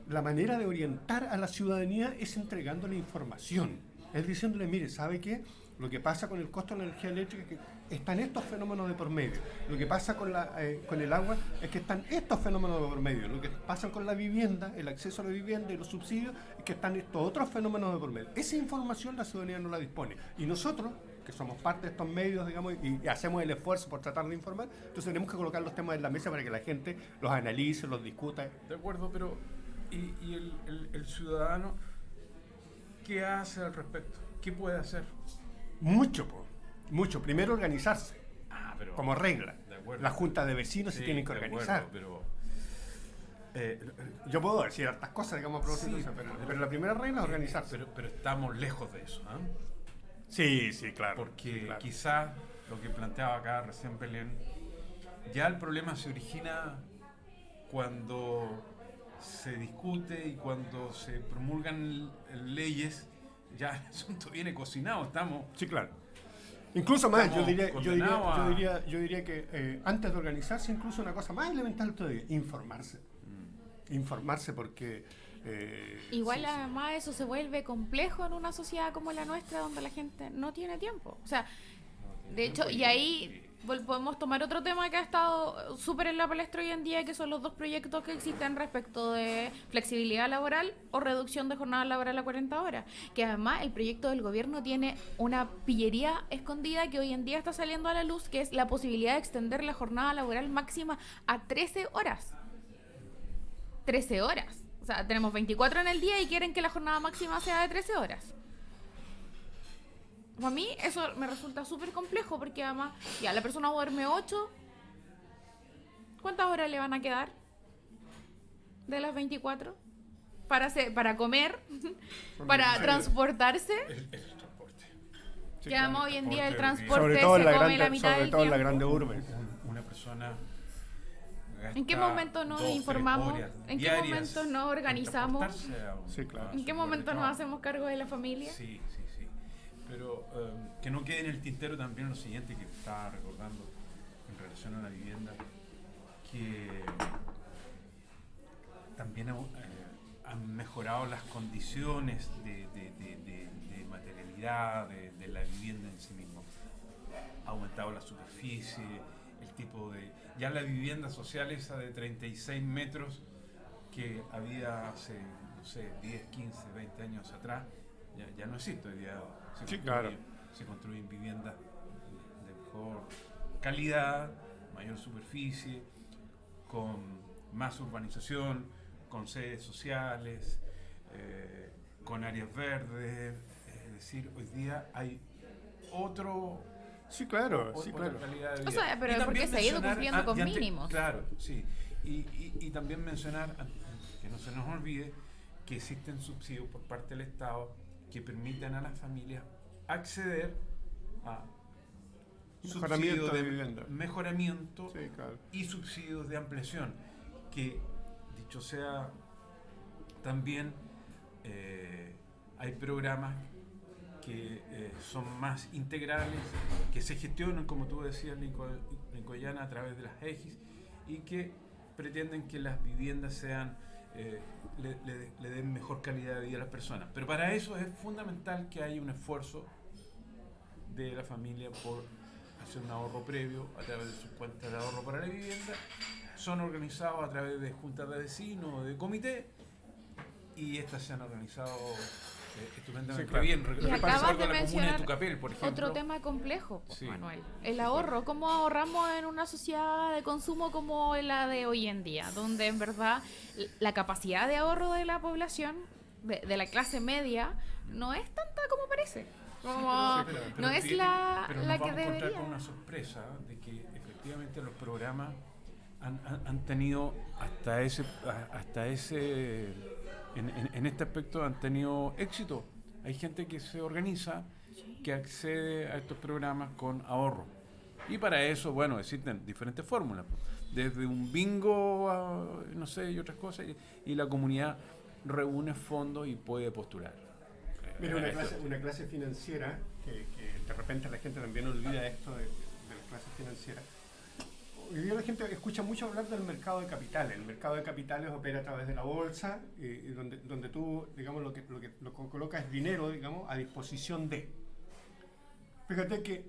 la manera de orientar a la ciudadanía es entregándole información. Es diciéndole, mire, ¿sabe qué? Lo que pasa con el costo de la energía eléctrica es que están estos fenómenos de por medio. Lo que pasa con el agua es que están estos fenómenos de por medio. Lo que pasa con la vivienda, el acceso a la vivienda y los subsidios, es que están estos otros fenómenos de por medio. Esa información la ciudadanía no la dispone. Y nosotros, que somos parte de estos medios, digamos, y hacemos el esfuerzo por tratar de informar, entonces tenemos que colocar los temas en la mesa para que la gente los analice, los discuta. De acuerdo, pero ¿y el ciudadano qué hace al respecto? ¿Qué puede hacer? Mucho. Primero organizarse, pero, como regla. Las juntas de vecinos se tienen que organizar. Pero, yo puedo decir hartas cosas, digamos, pero la primera regla es organizarse. Pero estamos lejos de eso, ¿eh? Sí, claro. Porque claro. Quizás lo que planteaba acá recién Belén, ya el problema se origina cuando se discute y cuando se promulgan leyes. Ya el asunto viene cocinado, estamos... Sí, claro. Incluso más, yo diría que antes de organizarse, incluso una cosa más elemental todavía, informarse. Informarse porque... Igual además eso se vuelve complejo en una sociedad como la nuestra, donde la gente no tiene tiempo. O sea, de hecho, y ahí podemos tomar otro tema que ha estado súper en la palestra hoy en día, que son los dos proyectos que existen respecto de flexibilidad laboral o reducción de jornada laboral a 40 horas. Que además el proyecto del gobierno tiene una pillería escondida que hoy en día está saliendo a la luz, que es la posibilidad de extender la jornada laboral máxima a 13 horas. 13 horas. O sea, tenemos 24 en el día y quieren que la jornada máxima sea de 13 horas. A mí eso me resulta súper complejo porque además, ya, la persona duerme 8. ¿Cuántas horas le van a quedar de las 24? Para comer, para transportarse. El transporte. Sí, Que además claro, hoy en día el transporte, transporte sobre todo se en la come grande, la mitad sobre del todo en la tiempo. grande urbe. Una persona ¿En qué gasta momento nos 2-3 informamos? horas ¿En qué diarias momento nos en organizamos? transportarse a un- Sí, claro. a ¿En qué su momento lugar de nos trabajo. hacemos cargo de la familia? Sí. Pero que no quede en el tintero también lo siguiente que estaba recordando en relación a la vivienda, que también han mejorado las condiciones de materialidad de la vivienda en sí mismo. Ha aumentado la superficie, el tipo de... Ya la vivienda social esa de 36 metros que había hace, no sé, 10, 15, 20 años atrás, ya no existe. Hoy día Sí, claro. se construyen viviendas de mejor calidad, mayor superficie, con más urbanización, con sedes sociales, con áreas verdes. Es decir, hoy día hay otro... Sí, claro, otra sí, claro. calidad de vida. O sea, pero Y es porque también se ha ido mencionar, cumpliendo con y antes- mínimos. Claro, sí. Y también mencionar, que no se nos olvide, que existen subsidios por parte del Estado que permiten a las familias acceder a Mejoramiento subsidios de vivienda. mejoramiento Sí, claro. y subsidios de ampliación, que dicho sea, también hay programas que son más integrales, que se gestionan, como tú decías, Nicoyana, a través de las EGIS, y que pretenden que las viviendas sean le den mejor calidad de vida a las personas. Pero para eso es fundamental que haya un esfuerzo de la familia por hacer un ahorro previo a través de sus cuentas de ahorro para la vivienda. Son organizados a través de juntas de vecinos o de comité, y estas se han organizado estupendamente Sí, claro. bien. Y acabas Recuerdo de la comuna de mencionar Tucapel, por ejemplo. otro tema complejo, pues, Sí. Manuel. El ahorro. ¿Cómo ahorramos en una sociedad de consumo como la de hoy en día? Donde en verdad la capacidad de ahorro de la población, de la clase media, no es tanta como parece. Como Pero no es fíjate, la pero nos que vamos a encontrar debería. con una sorpresa de que efectivamente los programas han tenido hasta ese en este aspecto han tenido éxito. Hay gente que se organiza, que accede a estos programas con ahorro, y para eso, bueno, existen diferentes fórmulas, desde un bingo a, no sé, y otras cosas, y la comunidad reúne fondos y puede postular. Mira, una clase financiera, que de repente la gente también olvida esto de las clases financieras. Hoy día la gente escucha mucho hablar del mercado de capitales. El mercado de capitales opera a través de la bolsa, y donde tú, digamos, lo que colocas es dinero, digamos, a disposición de. Fíjate que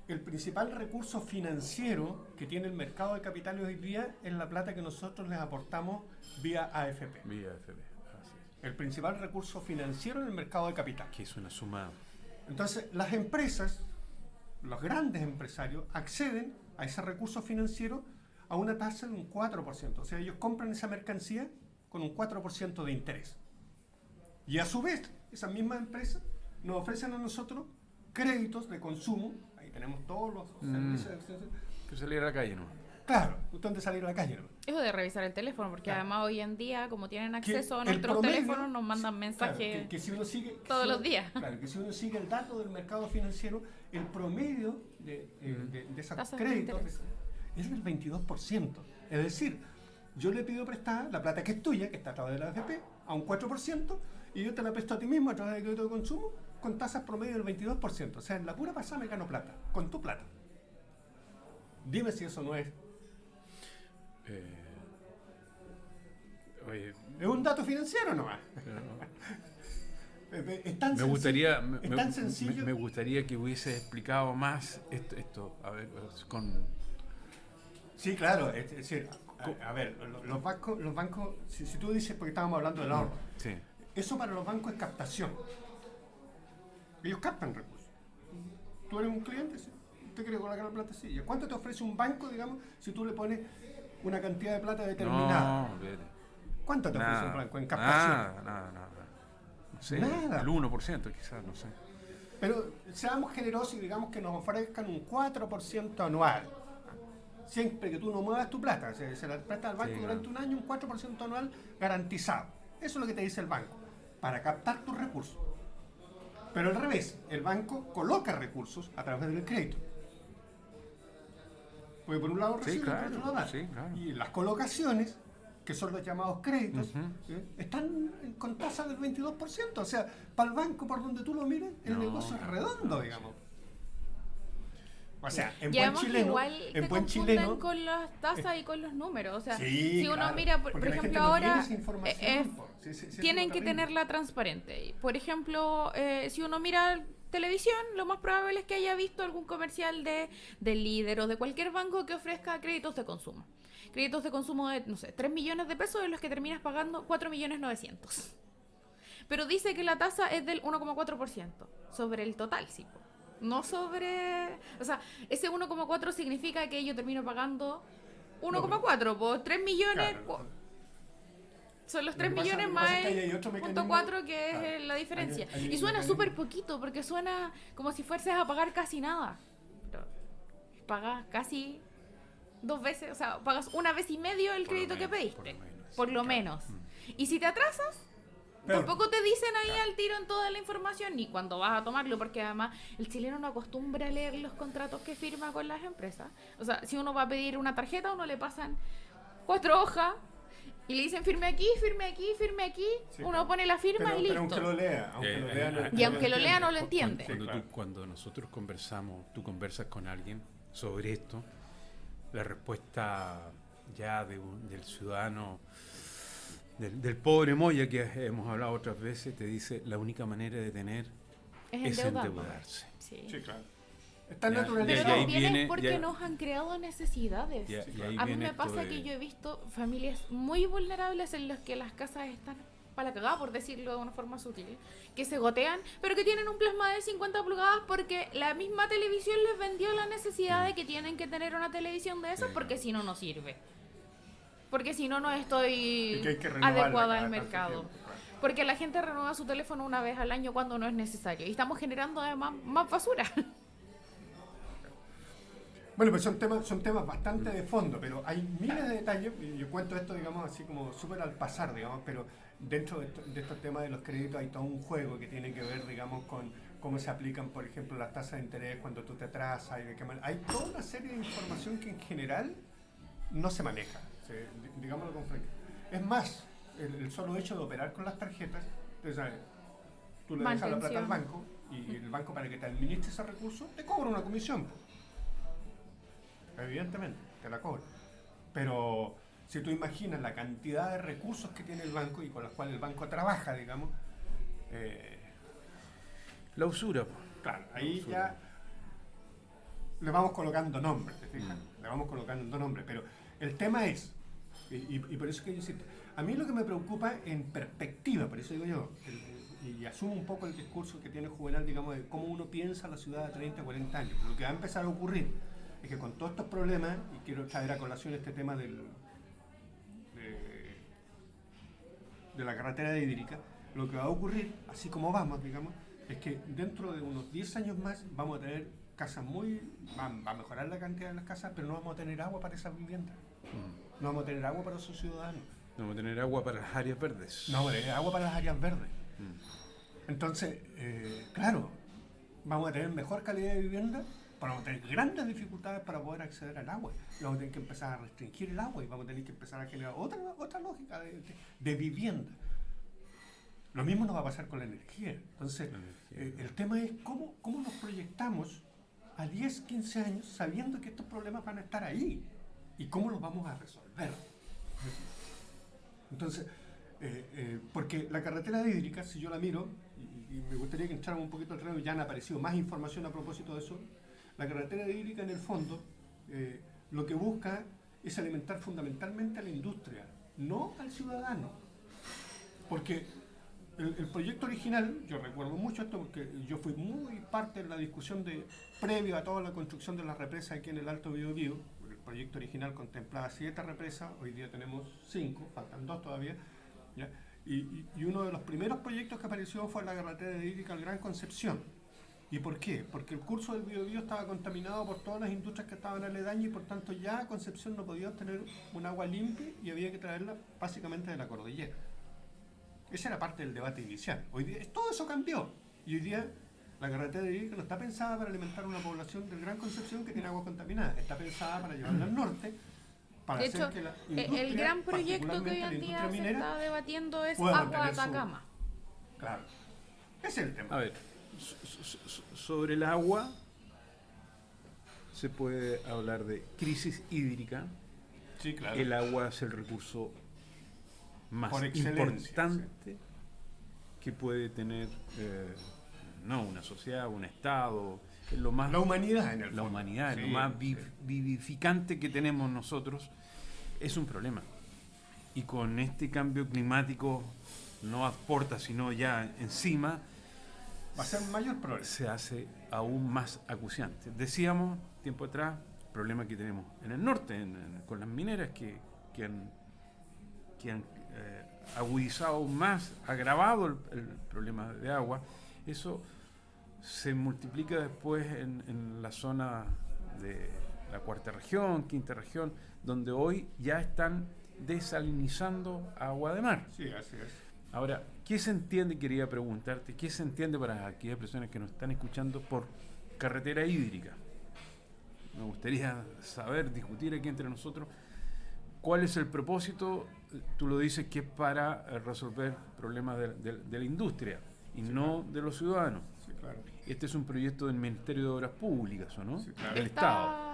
el principal recurso financiero que tiene el mercado de capitales hoy día es la plata que nosotros les aportamos vía AFP. Vía FB, así es. El principal recurso financiero en el mercado de capitales. Que es una suma. Entonces, las empresas, los grandes empresarios, acceden a ese recurso financiero a una tasa de un 4%. O sea, ellos compran esa mercancía con un 4% de interés. Y a su vez, esas mismas empresas nos ofrecen a nosotros créditos de consumo. Ahí tenemos todos los servicios. Que salir a la calle, ¿no? Claro, donde salir a la calle, ¿no? Eso de revisar el teléfono, porque Claro. además hoy en día, como tienen Que acceso a el nuestros promedio- teléfonos, nos mandan mensajes. Claro, que si uno sigue, todos los días. Claro, que si uno sigue el dato del mercado financiero, el promedio de esos Tasas de créditos interés. es del 22%. Es decir, yo le pido prestada la plata que es tuya, que está a través de la AFP, a un 4%, y yo te la presto a ti mismo a través de crédito de consumo con tasas promedio del 22%. O sea, en la pura pasada me gano plata, con tu plata. Dime si eso no es... Oye, ¿Es un dato financiero nomás? Es tan me gustaría, sencillo, es tan sencillo. me gustaría que hubiese explicado más esto, a ver, con... Sí, claro, es decir, a ver, los bancos, si tú dices, porque estábamos hablando del ahorro, Sí. eso para los bancos es captación. Ellos captan recursos. Tú eres un cliente, ¿sí? Usted quiere colocar la plata, sí. ¿Y cuánto te ofrece un banco, digamos, si tú le pones una cantidad de plata determinada? No, vete. ¿Cuánto te ofrece un banco en captación? Nada. No sé, Nada. el 1% quizás, no sé. Pero seamos generosos y digamos que nos ofrezcan un 4% anual. Siempre que tú no muevas tu plata, se la prestas al banco durante un año, un 4% anual garantizado. Eso es lo que te dice el banco, para captar tus recursos. Pero al revés, el banco coloca recursos a través del crédito. Porque por un lado recibe, por otro lado da. Claro. Y las colocaciones, que son los llamados créditos, están con tasa del 22%. O sea, para el banco, por donde tú lo mires, el negocio es redondo, digamos. O sea, en buen chileno, igual en te buen confunden chileno, con las tasas y con los números. O sea, sí, si uno claro, mira, por porque la gente ejemplo, no ahora tiene esa información, tienen que tenerla transparente. Por ejemplo, si uno mira televisión, lo más probable es que haya visto algún comercial de Líder o de cualquier banco que ofrezca créditos de consumo. Créditos de consumo de, no sé, 3 millones de pesos, en los que terminas pagando 4.900.000. Pero dice que la tasa es del 1,4% sobre el total, sí. No sobre... O sea, ese 1,4 significa que yo termino pagando 1,4, pues 3 millones... Claro. Son los 3 millones más el 0,4 que es la diferencia. Y suena súper poquito, porque suena como si fueses a pagar casi nada. Pero pagas casi 2 veces, o sea, pagas 1 vez y medio el crédito que pediste. Por lo menos. Y si te atrasas, tampoco te dicen ahí al tiro en toda la información, ni cuando vas a tomarlo, porque además el chileno no acostumbra a leer los contratos que firma con las empresas. O sea, si uno va a pedir una tarjeta, uno le pasan 4 hojas y le dicen firme aquí, sí, uno pone la firma y listo. Pero aunque lo lea, aunque lo lea no lo entiende. Cuando nosotros conversamos, tú conversas con alguien sobre esto, la respuesta ya del ciudadano, del pobre Moya, que hemos hablado otras veces, te dice la única manera de tener es endeudarse. Sí, claro. Está naturalizado. Pero también es porque nos han creado necesidades. A mí me pasa que yo he visto familias muy vulnerables en las que las casas están para la cagada, por decirlo de una forma sutil, que se gotean, pero que tienen un plasma de 50 pulgadas porque la misma televisión les vendió la necesidad de que tienen que tener una televisión de esas, porque si no, no sirve. Porque si no, no estoy adecuada al mercado. Porque la gente renueva su teléfono una vez al año cuando no es necesario. Y estamos generando además más basura. Bueno, pues son temas bastante de fondo, pero hay miles de detalles. Yo cuento esto, digamos, así como súper al pasar, digamos, pero dentro de estos temas de los créditos hay todo un juego que tiene que ver, digamos, con cómo se aplican, por ejemplo, las tasas de interés cuando tú te atrasas y de qué manera. Hay toda una serie de información que en general no se maneja, digámoslo con franqueza. Es más, el solo hecho de operar con las tarjetas, entonces, tú le dejas la plata al banco y el banco, para que te administre ese recurso, te cobra una comisión. Evidentemente, te la cobra. Pero si tú imaginas la cantidad de recursos que tiene el banco y con los cuales el banco trabaja, digamos, la usura. Claro, ahí ya le vamos colocando nombres, ¿te fijas? Le vamos colocando nombres, pero el tema es, y por eso que yo insisto, a mí lo que me preocupa en perspectiva, por eso digo yo, y asumo un poco el discurso que tiene Juvenal, digamos, de cómo uno piensa la ciudad a 30, 40 años. Lo que va a empezar a ocurrir es que con todos estos problemas, y quiero traer a colación este tema de la carretera hídrica, lo que va a ocurrir, así como vamos, digamos, es que dentro de unos 10 años más vamos a tener casas va a mejorar la cantidad de las casas, pero no vamos a tener agua para esas viviendas. No vamos a tener agua para esos ciudadanos. No vamos a tener agua para las áreas verdes. No vamos a tener agua para las áreas verdes. Entonces, claro, vamos a tener mejor calidad de vivienda, pero vamos a tener grandes dificultades para poder acceder al agua. Vamos a tener que empezar a restringir el agua y vamos a tener que empezar a generar otra lógica de vivienda. Lo mismo nos va a pasar con la energía. Entonces, el tema es cómo nos proyectamos a 10, 15 años sabiendo que estos problemas van a estar ahí y cómo los vamos a resolver. Entonces, porque la carretera hídrica, si yo la miro, y me gustaría que entráramos un poquito al terreno, ya han aparecido más información a propósito de eso. La carretera hídrica, en el fondo, lo que busca es alimentar fundamentalmente a la industria, no al ciudadano. Porque el proyecto original, yo recuerdo mucho esto porque yo fui muy parte de la discusión previo a toda la construcción de las represas aquí en el Alto Biobío. El proyecto original contemplaba 7 represas, hoy día tenemos 5, faltan 2 todavía, ¿ya? Y uno de los primeros proyectos que apareció fue la carretera hídrica al Gran Concepción. ¿Y por qué? Porque el curso del Biobío estaba contaminado por todas las industrias que estaban aledañas y por tanto ya Concepción no podía obtener un agua limpia y había que traerla básicamente de la cordillera. Esa era parte del debate inicial. Hoy día todo eso cambió y hoy día la carretera hídrica no está pensada para alimentar una población del Gran Concepción que tiene agua contaminada, está pensada para llevarla al norte. De hecho, el gran proyecto que hoy en día se está debatiendo es Agua Atacama. Claro, ese es el tema. A ver, sobre el agua se puede hablar de crisis hídrica. Sí, claro. El agua es el recurso más importante que puede tener una sociedad, un Estado. Es lo más, la humanidad en el La fondo. humanidad, Sí, lo más vivificante que tenemos nosotros. Es un problema. Y con este cambio climático no aporta, sino ya encima va a ser un mayor problema. Se hace aún más acuciante. Decíamos tiempo atrás, el problema que tenemos en el norte, con las mineras que han agudizado aún más, agravado el problema de agua. Eso se multiplica después en la zona de la cuarta región, quinta región, donde hoy ya están desalinizando agua de mar. Sí, así es. Ahora, ¿qué se entiende? Quería preguntarte, ¿qué se entiende para aquellas personas que nos están escuchando por carretera hídrica? Me gustaría saber, discutir aquí entre nosotros, ¿cuál es el propósito? Tú lo dices que es para resolver problemas de la industria y sí, no claro. de los ciudadanos. Sí, claro. Este es un proyecto del Ministerio de Obras Públicas, ¿o no? Sí, claro. Del Está Estado.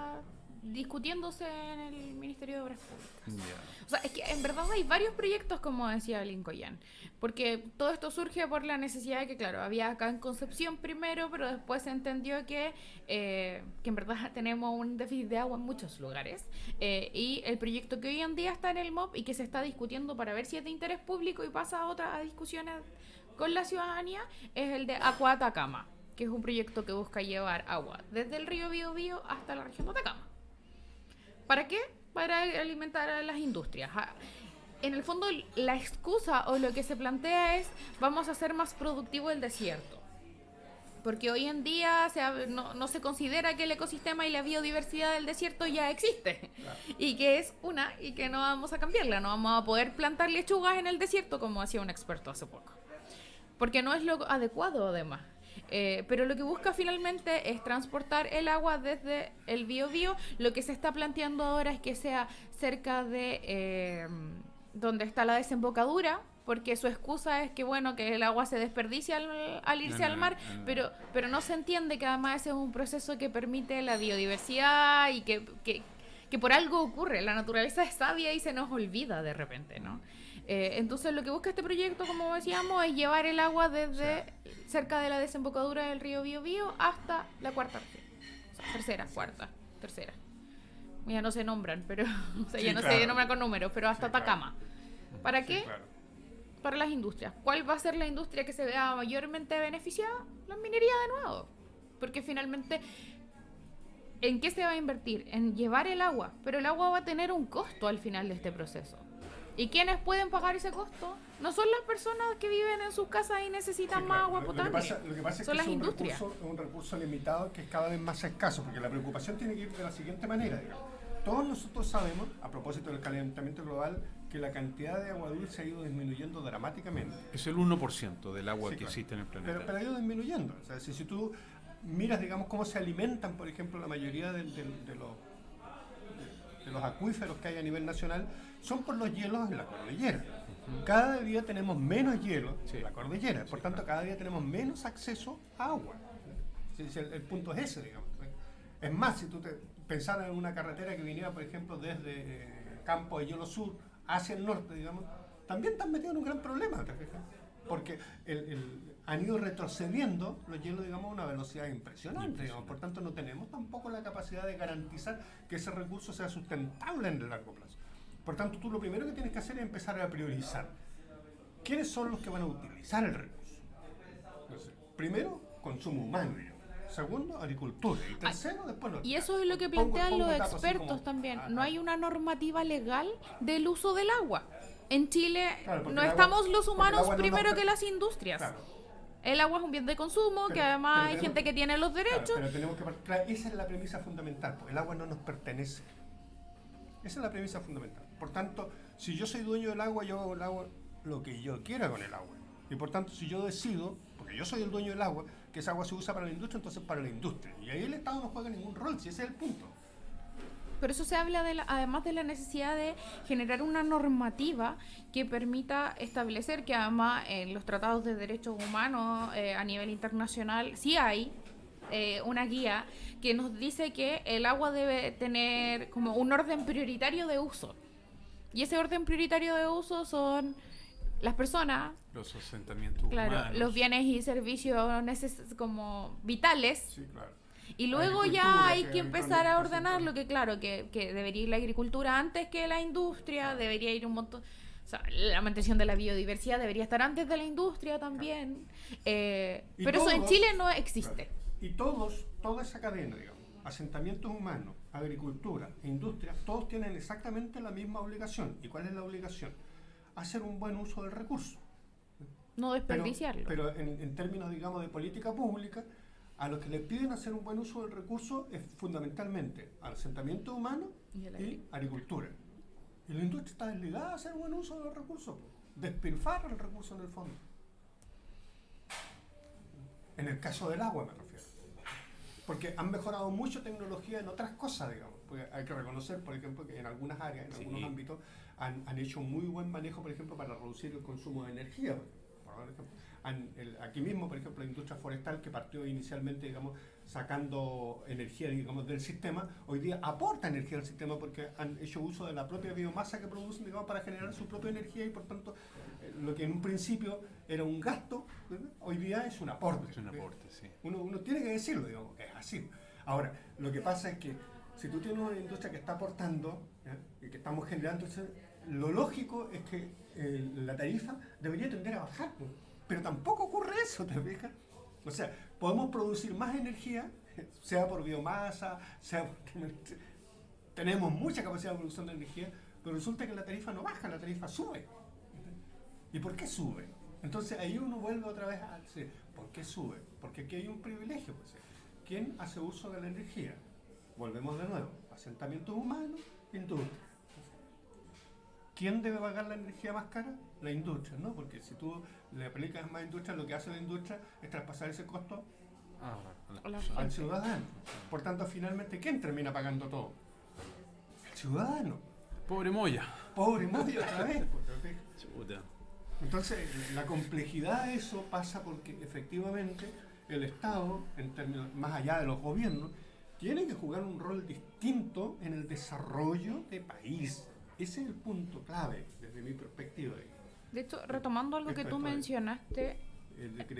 discutiéndose en el Ministerio de Obras Públicas. Ya. O sea, es que en verdad hay varios proyectos, como decía Lincoln, porque todo esto surge por la necesidad de que, claro, había acá en Concepción primero, pero después se entendió que en verdad tenemos un déficit de agua en muchos lugares, y el proyecto que hoy en día está en el MOP y que se está discutiendo para ver si es de interés público y pasa a otras discusiones con la ciudadanía, es el de Agua Atacama, que es un proyecto que busca llevar agua desde el río Biobío hasta la región de Atacama. ¿Para qué? Para alimentar a las industrias. En el fondo, la excusa o lo que se plantea es vamos a hacer más productivo el desierto. Porque hoy en día no se considera que el ecosistema y la biodiversidad del desierto ya existe. Claro. Y que es y que no vamos a cambiarla. No vamos a poder plantar lechugas en el desierto como hacía un experto hace poco. Porque no es lo adecuado, además. Pero lo que busca finalmente es transportar el agua desde el Biobío. Lo que se está planteando ahora es que sea cerca de donde está la desembocadura, porque su excusa es que que el agua se desperdicia al irse al mar, pero no se entiende que además ese es un proceso que permite la biodiversidad y que por algo ocurre. La naturaleza es sabia y se nos olvida de repente, ¿no? Entonces lo que busca este proyecto, como decíamos, es llevar el agua desde cerca de la desembocadura del río Biobío hasta la cuarta región. Tercera. Ya no se nombran, pero ya no se nombran con números, pero hasta Atacama. Claro. ¿Para qué? Claro. Para las industrias. ¿Cuál va a ser la industria que se vea mayormente beneficiada? La minería de nuevo. Porque finalmente, ¿en qué se va a invertir? En llevar el agua, pero el agua va a tener un costo al final de este proceso. ¿Y quiénes pueden pagar ese costo? No son las personas que viven en sus casas y necesitan más agua potable. Lo que pasa es son que las es industrias. Un recurso limitado que es cada vez más escaso, porque la preocupación tiene que ir de la siguiente manera, digamos. Todos nosotros sabemos, a propósito del calentamiento global, que la cantidad de agua dulce ha ido disminuyendo dramáticamente. Es el 1% del agua que existe en el planeta. Pero ha ido disminuyendo. O sea, si tú miras, digamos, cómo se alimentan, por ejemplo, la mayoría de los acuíferos que hay a nivel nacional, son por los hielos en la cordillera. Cada día tenemos menos hielo en la cordillera, por tanto cada día tenemos menos acceso a agua. El punto es ese, digamos. Es más, si tú te pensaras en una carretera que viniera, por ejemplo, desde Campo de Hielo Sur hacia el norte, digamos, también están metidos en un gran problema, ¿te fijas? Porque han ido retrocediendo los hielos, digamos, a una velocidad impresionante, digamos. Por tanto, no tenemos tampoco la capacidad de garantizar que ese recurso sea sustentable en el largo plazo. Por tanto, tú lo primero que tienes que hacer es empezar a priorizar. ¿Quiénes son los que van a utilizar el recurso? Entonces, primero, consumo humano. Segundo, agricultura. Y tercero, después lo... Y eso es lo que plantean los expertos también. No hay una normativa legal del uso del agua. en Chile Claro, no el estamos agua- los porque el humanos agua no primero nos- que las industrias. Claro. El agua es un bien de consumo, que además hay tenemos- gente que tiene los derechos. Claro, pero tenemos que claro, esa es la premisa fundamental, pues, el agua no nos pertenece. Esa es la premisa fundamental. Por tanto, si yo soy dueño del agua, yo hago el agua lo que yo quiera con el agua. Y por tanto, si yo decido, porque yo soy el dueño del agua, que esa agua se usa para la industria, entonces para la industria. Y ahí el Estado no juega ningún rol, si ese es el punto. Por eso se habla además de la necesidad de generar una normativa que permita establecer que además en los tratados de derechos humanos a nivel internacional sí hay una guía que nos dice que el agua debe tener como un orden prioritario de uso. Y ese orden prioritario de uso son las personas, Los asentamientos humanos. los bienes y servicios como vitales. Sí, claro. Y luego Agricultura, ya hay que que empezar a habitualmente ordenar lo que, claro, que debería ir la agricultura antes que la industria, debería ir un montón... O sea, la mantención de la biodiversidad debería estar antes de la industria también. Y Pero eso en todos- Chile no existe. Claro. Y toda esa cadena, digamos, asentamientos humanos, agricultura e industria, todos tienen exactamente la misma obligación. ¿Y cuál es la obligación? Hacer un buen uso del recurso. No desperdiciarlo. Pero en términos, digamos, de política pública, a los que les piden hacer un buen uso del recurso es fundamentalmente al asentamiento humano y agricultura. Y la industria está desligada a hacer buen uso del recurso. Despilfarra el recurso en el fondo. En el caso del agua me refiero. Porque han mejorado mucho tecnología en otras cosas, digamos. Porque hay que reconocer, por ejemplo, que en algunas áreas, en algunos ámbitos, han hecho muy buen manejo, por ejemplo, para reducir el consumo de energía. Por ejemplo, aquí mismo, por ejemplo, la industria forestal, que partió inicialmente, digamos, sacando energía, digamos, del sistema, hoy día aporta energía al sistema porque han hecho uso de la propia biomasa que producen, digamos, para generar su propia energía y, por tanto, lo que en un principio era un gasto, ¿verdad? Hoy día es un aporte. Es un aporte, sí. Uno tiene que decirlo, digamos, es así. Ahora, lo que pasa es que si tú tienes una industria que está aportando, ¿ya? Y que estamos generando, entonces, lo lógico es que la tarifa debería tender a bajar, ¿no? Pero tampoco ocurre eso, ¿te fijas? O sea, podemos producir más energía, sea por biomasa, sea porque tenemos mucha capacidad de producción de energía, pero resulta que la tarifa no baja, la tarifa sube. ¿Y por qué sube? Entonces ahí uno vuelve otra vez a decir, ¿por qué sube? Porque aquí hay un privilegio. Pues, ¿quién hace uso de la energía? Volvemos de nuevo, asentamientos humanos, industria. ¿Quién debe pagar la energía más cara? La industria, ¿no? Porque si tú le aplicas más industria, lo que hace la industria es traspasar ese costo al ciudadano. Por tanto, finalmente, ¿quién termina pagando todo? El ciudadano. Pobre Moya. Pobre Moya otra vez. Chuta. Entonces, la complejidad de eso pasa porque efectivamente el Estado, en términos más allá de los gobiernos, tiene que jugar un rol distinto en el desarrollo de país. Ese es el punto clave desde mi perspectiva. De hecho, retomando algo que tú mencionaste,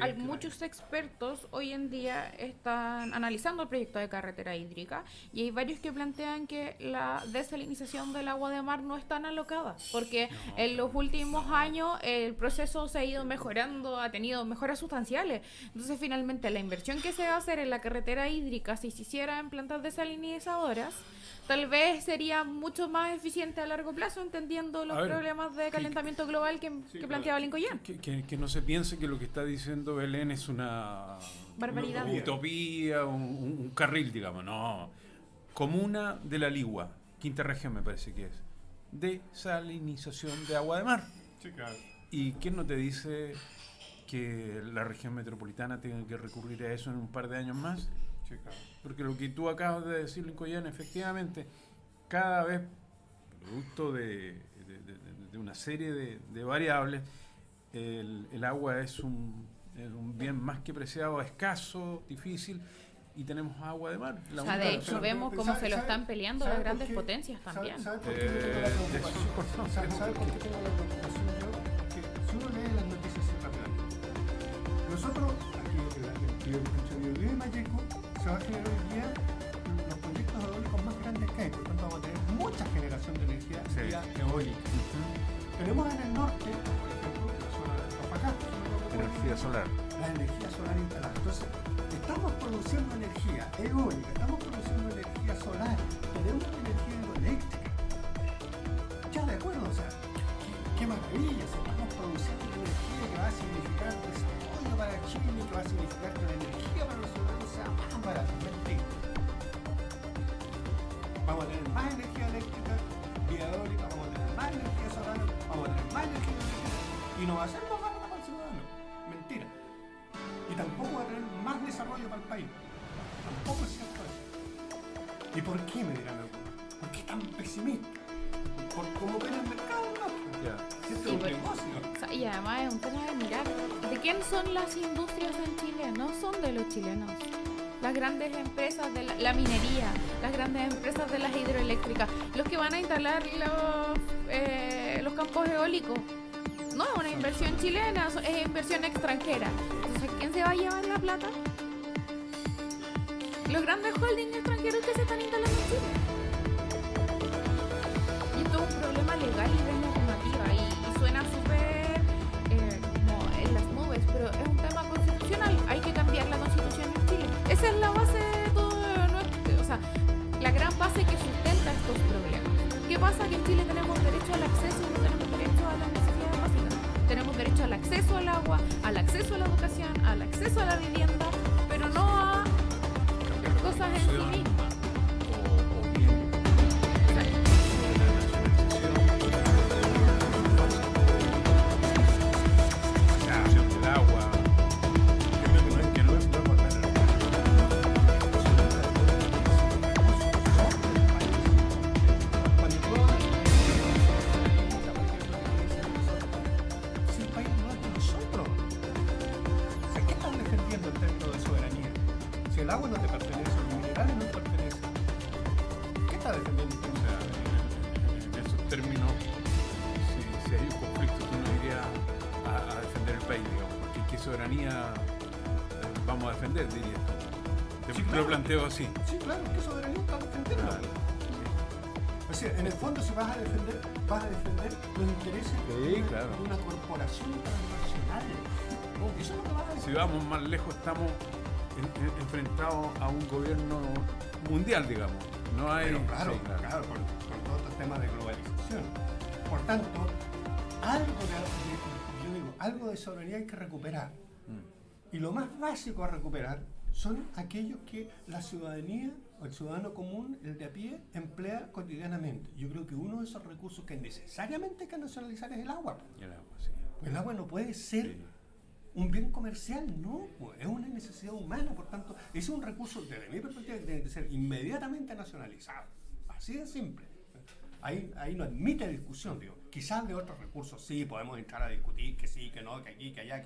hay muchos expertos hoy en día están analizando el proyecto de carretera hídrica y hay varios que plantean que la desalinización del agua de mar no es tan alocada porque en los últimos años el proceso se ha ido mejorando, ha tenido mejoras sustanciales. Entonces finalmente la inversión que se va a hacer en la carretera hídrica, si se hiciera en plantas desalinizadoras, tal vez sería mucho más eficiente a largo plazo, entendiendo los problemas de calentamiento global que planteaba Lincoln. Que no se piense que lo que está diciendo Belén es una barbaridad, una utopía, un carril, digamos. No. Comuna de la Ligua, quinta región me parece que es. Desalinización de agua de mar. Sí, claro. ¿Y quién no te dice que la región metropolitana tenga que recurrir a eso en un par de años más? Sí, claro. Porque lo que tú acabas de decir, Lincoln, efectivamente, cada vez, producto de una serie de variables, el agua es un bien más que preciado, escaso, difícil, y tenemos agua de mar. O sea, de hecho vemos cómo se lo están peleando las grandes potencias también. ¿Sabe por qué tengo la preocupación? ¿Sabe por qué tengo la preocupación yo? Que si uno lee las noticias rápidamente, nosotros, aquí en el de Mayeco, se va a generar hoy día los proyectos eólicos más grandes que hay, por lo tanto vamos a tener mucha generación de energía vía eólica. Tenemos en el norte, por ejemplo, la zona de Antofagasta, energía solar. La energía solar instalada. Entonces, estamos produciendo energía eólica, estamos produciendo energía solar, tenemos energía hidroeléctrica. Ya de acuerdo, o sea, ¡Qué maravilla! Estamos produciendo energía que va a significar desarrollo para Chile, que va a significar que la energía para los ciudadanos sea más barata. Mentira. Vamos a tener más energía eléctrica, vía eólica, vamos a tener más energía solar, vamos a tener más energía eléctrica y no va a ser más barata para el ciudadano. Mentira. Y tampoco va a tener más desarrollo para el país. Tampoco es cierto eso. ¿Y por qué, me dirán algunos? ¿Por qué tan pesimista? Por cómo ven el mercado, ¿no? Sí, es un negocio. O sea, y además es un tema de mirar de quién son las industrias en Chile. No son de los chilenos. Las grandes empresas de la minería, las grandes empresas de las hidroeléctricas, los que van a instalar los campos eólicos. No es una inversión chilena, es inversión extranjera. Entonces, ¿quién se va a llevar la plata? Los grandes holdings extranjeros que se están instalando en Chile. Y esto es un problema legal y de normativa y suena súper como en las nubes, pero es un tema constitucional. Hay que cambiar la constitución en Chile. Esa es la base de todo nuestro, o sea, la gran base que sustenta estos problemas. ¿Qué pasa? Que en Chile tenemos derecho al acceso y no tenemos derecho a las necesidades básicas. Tenemos derecho al acceso al agua, al acceso a la educación, al acceso a la vivienda, pero no a cosas en sí mismas. O bien del agua, que no es Si el país no es de nosotros, o sea, ¿qué están defendiendo en términos de soberanía? Si el agua no te pertenece, los minerales no te pertenecen, ¿qué está defendiendo usted? O sea, en esos términos, si hay un conflicto, tú no irías a defender el país, digamos, porque ¿qué soberanía vamos a defender, dirías tú? Sí, Te claro. lo planteo así. Sí, claro, ¿qué soberanía está defendiendo? Claro. O sea, en el fondo, si vas a defender los intereses Sí, claro. de una corporación transnacional. Eso es lo que vas a defender. Si vamos más lejos, estamos enfrentados a un gobierno mundial, digamos. No hay. Pero claro, Sí, claro, con todos estos temas de globalización. Por tanto, algo de soberanía hay que recuperar. Y lo más básico a recuperar son aquellos que la ciudadanía o el ciudadano común, el de a pie, emplea cotidianamente. Yo creo que uno de esos recursos que necesariamente hay que nacionalizar es el agua. El agua, sí. Pues el agua no puede ser Sí. un bien comercial, no, pues, es una necesidad humana, por tanto, es un recurso, desde mi perspectiva, que tiene que ser inmediatamente nacionalizado. Así de simple. Ahí no admite discusión, digo. Quizás de otros recursos sí podemos entrar a discutir que sí, que no, que aquí, que allá,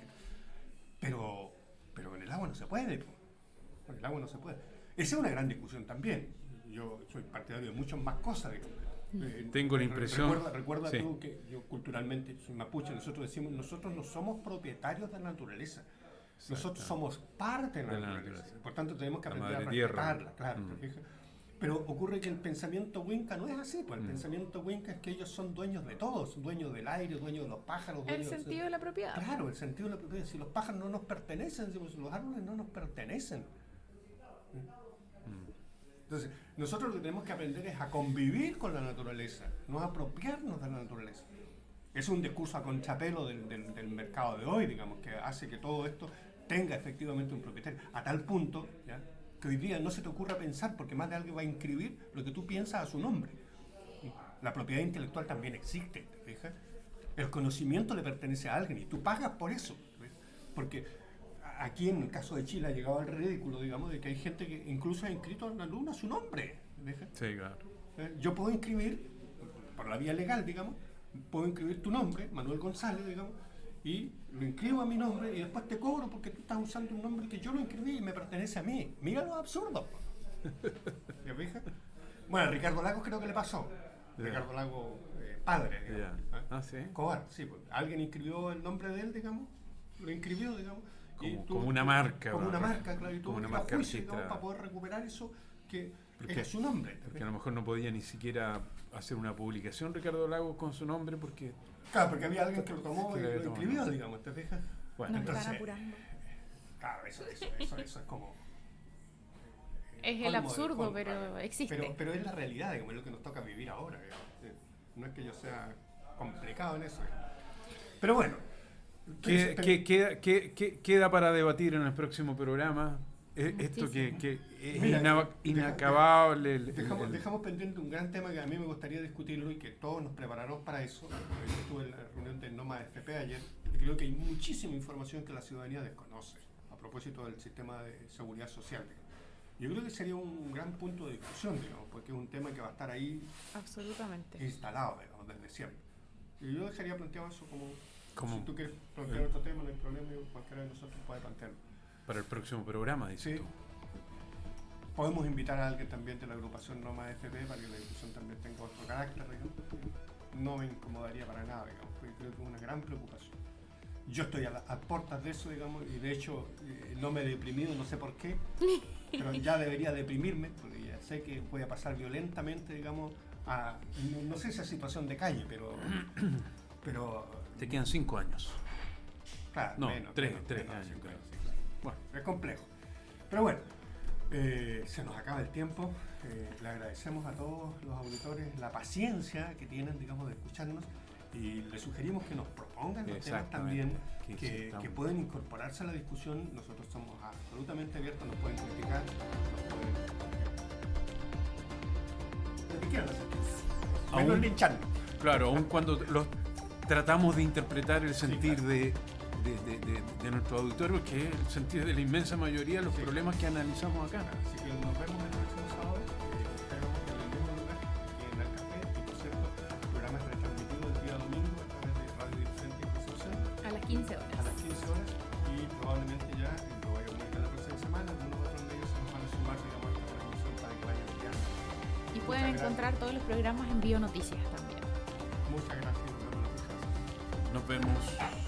pero con el agua no se puede, pues. Con el agua no se puede. Esa es una gran discusión también. Yo soy partidario de muchas más cosas. Tengo la impresión. Recuerda sí. tú que yo culturalmente soy mapuche, nosotros decimos, nosotros no somos propietarios de la naturaleza. Nosotros somos parte de la naturaleza. Por tanto, tenemos que aprender a respetarla, claro. ¿Te fijas? Pero ocurre que el pensamiento Winca no es así, pues el pensamiento Winca es que ellos son dueños de todo, son dueños del aire, dueños de los pájaros. El sentido de la propiedad. Claro, el sentido de la propiedad. Si los pájaros no nos pertenecen, si los árboles no nos pertenecen. Entonces, nosotros lo que tenemos que aprender es a convivir con la naturaleza, no a apropiarnos de la naturaleza. Es un discurso a contrapelo del mercado de hoy, digamos, que hace que todo esto tenga efectivamente un propietario, a tal punto, ¿ya?, que hoy día no se te ocurra pensar, porque más de alguien va a inscribir lo que tú piensas a su nombre. La propiedad intelectual también existe, ¿te fijas? El conocimiento le pertenece a alguien y tú pagas por eso, ¿ves? Porque aquí en el caso de Chile ha llegado al ridículo, digamos, de que hay gente que incluso ha inscrito en la luna su nombre, ¿ves? Sí, claro. Yo puedo inscribir, por la vía legal, digamos, puedo inscribir tu nombre, Manuel González, digamos, y lo inscribo a mi nombre y después te cobro porque tú estás usando un nombre que yo lo inscribí y me pertenece a mí. Mira lo absurdo. ¿Te fijas? Bueno, a Ricardo Lagos creo que le pasó. Yeah. Ricardo Lagos, padre, digamos. Yeah. Ah, sí. Cobar, sí, pues, alguien inscribió el nombre de él, digamos, lo inscribió, digamos. Como una marca. Como una marca, claro, y como tuvo una que ir a marca juicio, digamos, registrada. para poder recuperar eso que Porque- era su nombre. Porque a lo mejor no podía ni siquiera hacer una publicación Ricardo Lagos con su nombre porque... Claro, porque había alguien que lo tomó Que y lo lo había inscribió, tomado. digamos, ¿te fijas? Bueno, Nos entonces- están apurando. Claro, eso es como... Es el colmo de absurdo, colmo, pero existe. Pero es la realidad, digamos, es lo que nos toca vivir ahora, digamos. No es que yo sea complicado en eso. Pero bueno. Queda para debatir en el próximo programa. Esto que es inacabable. Dejamos pendiente un gran tema que a mí me gustaría discutirlo y que todos nos preparamos para eso. Yo estuve en la reunión de Noma FP ayer y creo que hay muchísima información que la ciudadanía desconoce a propósito del sistema de seguridad social. Yo creo que sería un gran punto de discusión, digamos, porque es un tema que va a estar ahí absolutamente instalado, digamos, desde siempre. Y yo dejaría planteado eso como si tú quieres plantear otro tema, no hay problema, cualquiera de nosotros puede plantearlo. Para el próximo programa, dices tú. Podemos invitar a alguien también de la agrupación Noma FP para que la discusión también tenga otro carácter, digamos. No me incomodaría para nada, digamos, porque creo que es una gran preocupación. Yo estoy a puertas de eso, digamos, y de hecho no me he deprimido, no sé por qué, pero ya debería deprimirme, porque ya sé que voy a pasar violentamente, digamos, no sé si a situación de calle, pero te quedan 5 años. Claro, no, menos, 3 menos, años. Sí, Claro. Bueno, es complejo. Pero bueno, se nos acaba el tiempo. Le agradecemos a todos los auditores la paciencia que tienen, digamos, de escucharnos y les sugerimos que nos propongan los temas también que pueden incorporarse a la discusión. Nosotros somos absolutamente abiertos, nos pueden criticar, nos pueden... lo que quieran hacer. Menos lincharnos. Claro, aun cuando los tratamos de interpretar el sentir de nuestro auditorio, que es el sentir de la inmensa mayoría de los problemas que analizamos acá. Así que nos vemos el próximo sábado, espero en el mismo lugar, aquí en el café, y por cierto, el programa es retransmitido el día domingo a través de Radio Diferente y Concepción. a las 15 horas. A las 15 horas, y probablemente ya lo voy a comunicar la próxima semana, algunos otros medios se nos van a sumar, digamos, a esta transmisión para que vayan guiando. Y pueden encontrar todos los programas en Bio Noticias también. Muchas gracias, nos vemos la próxima semana. Nos vemos.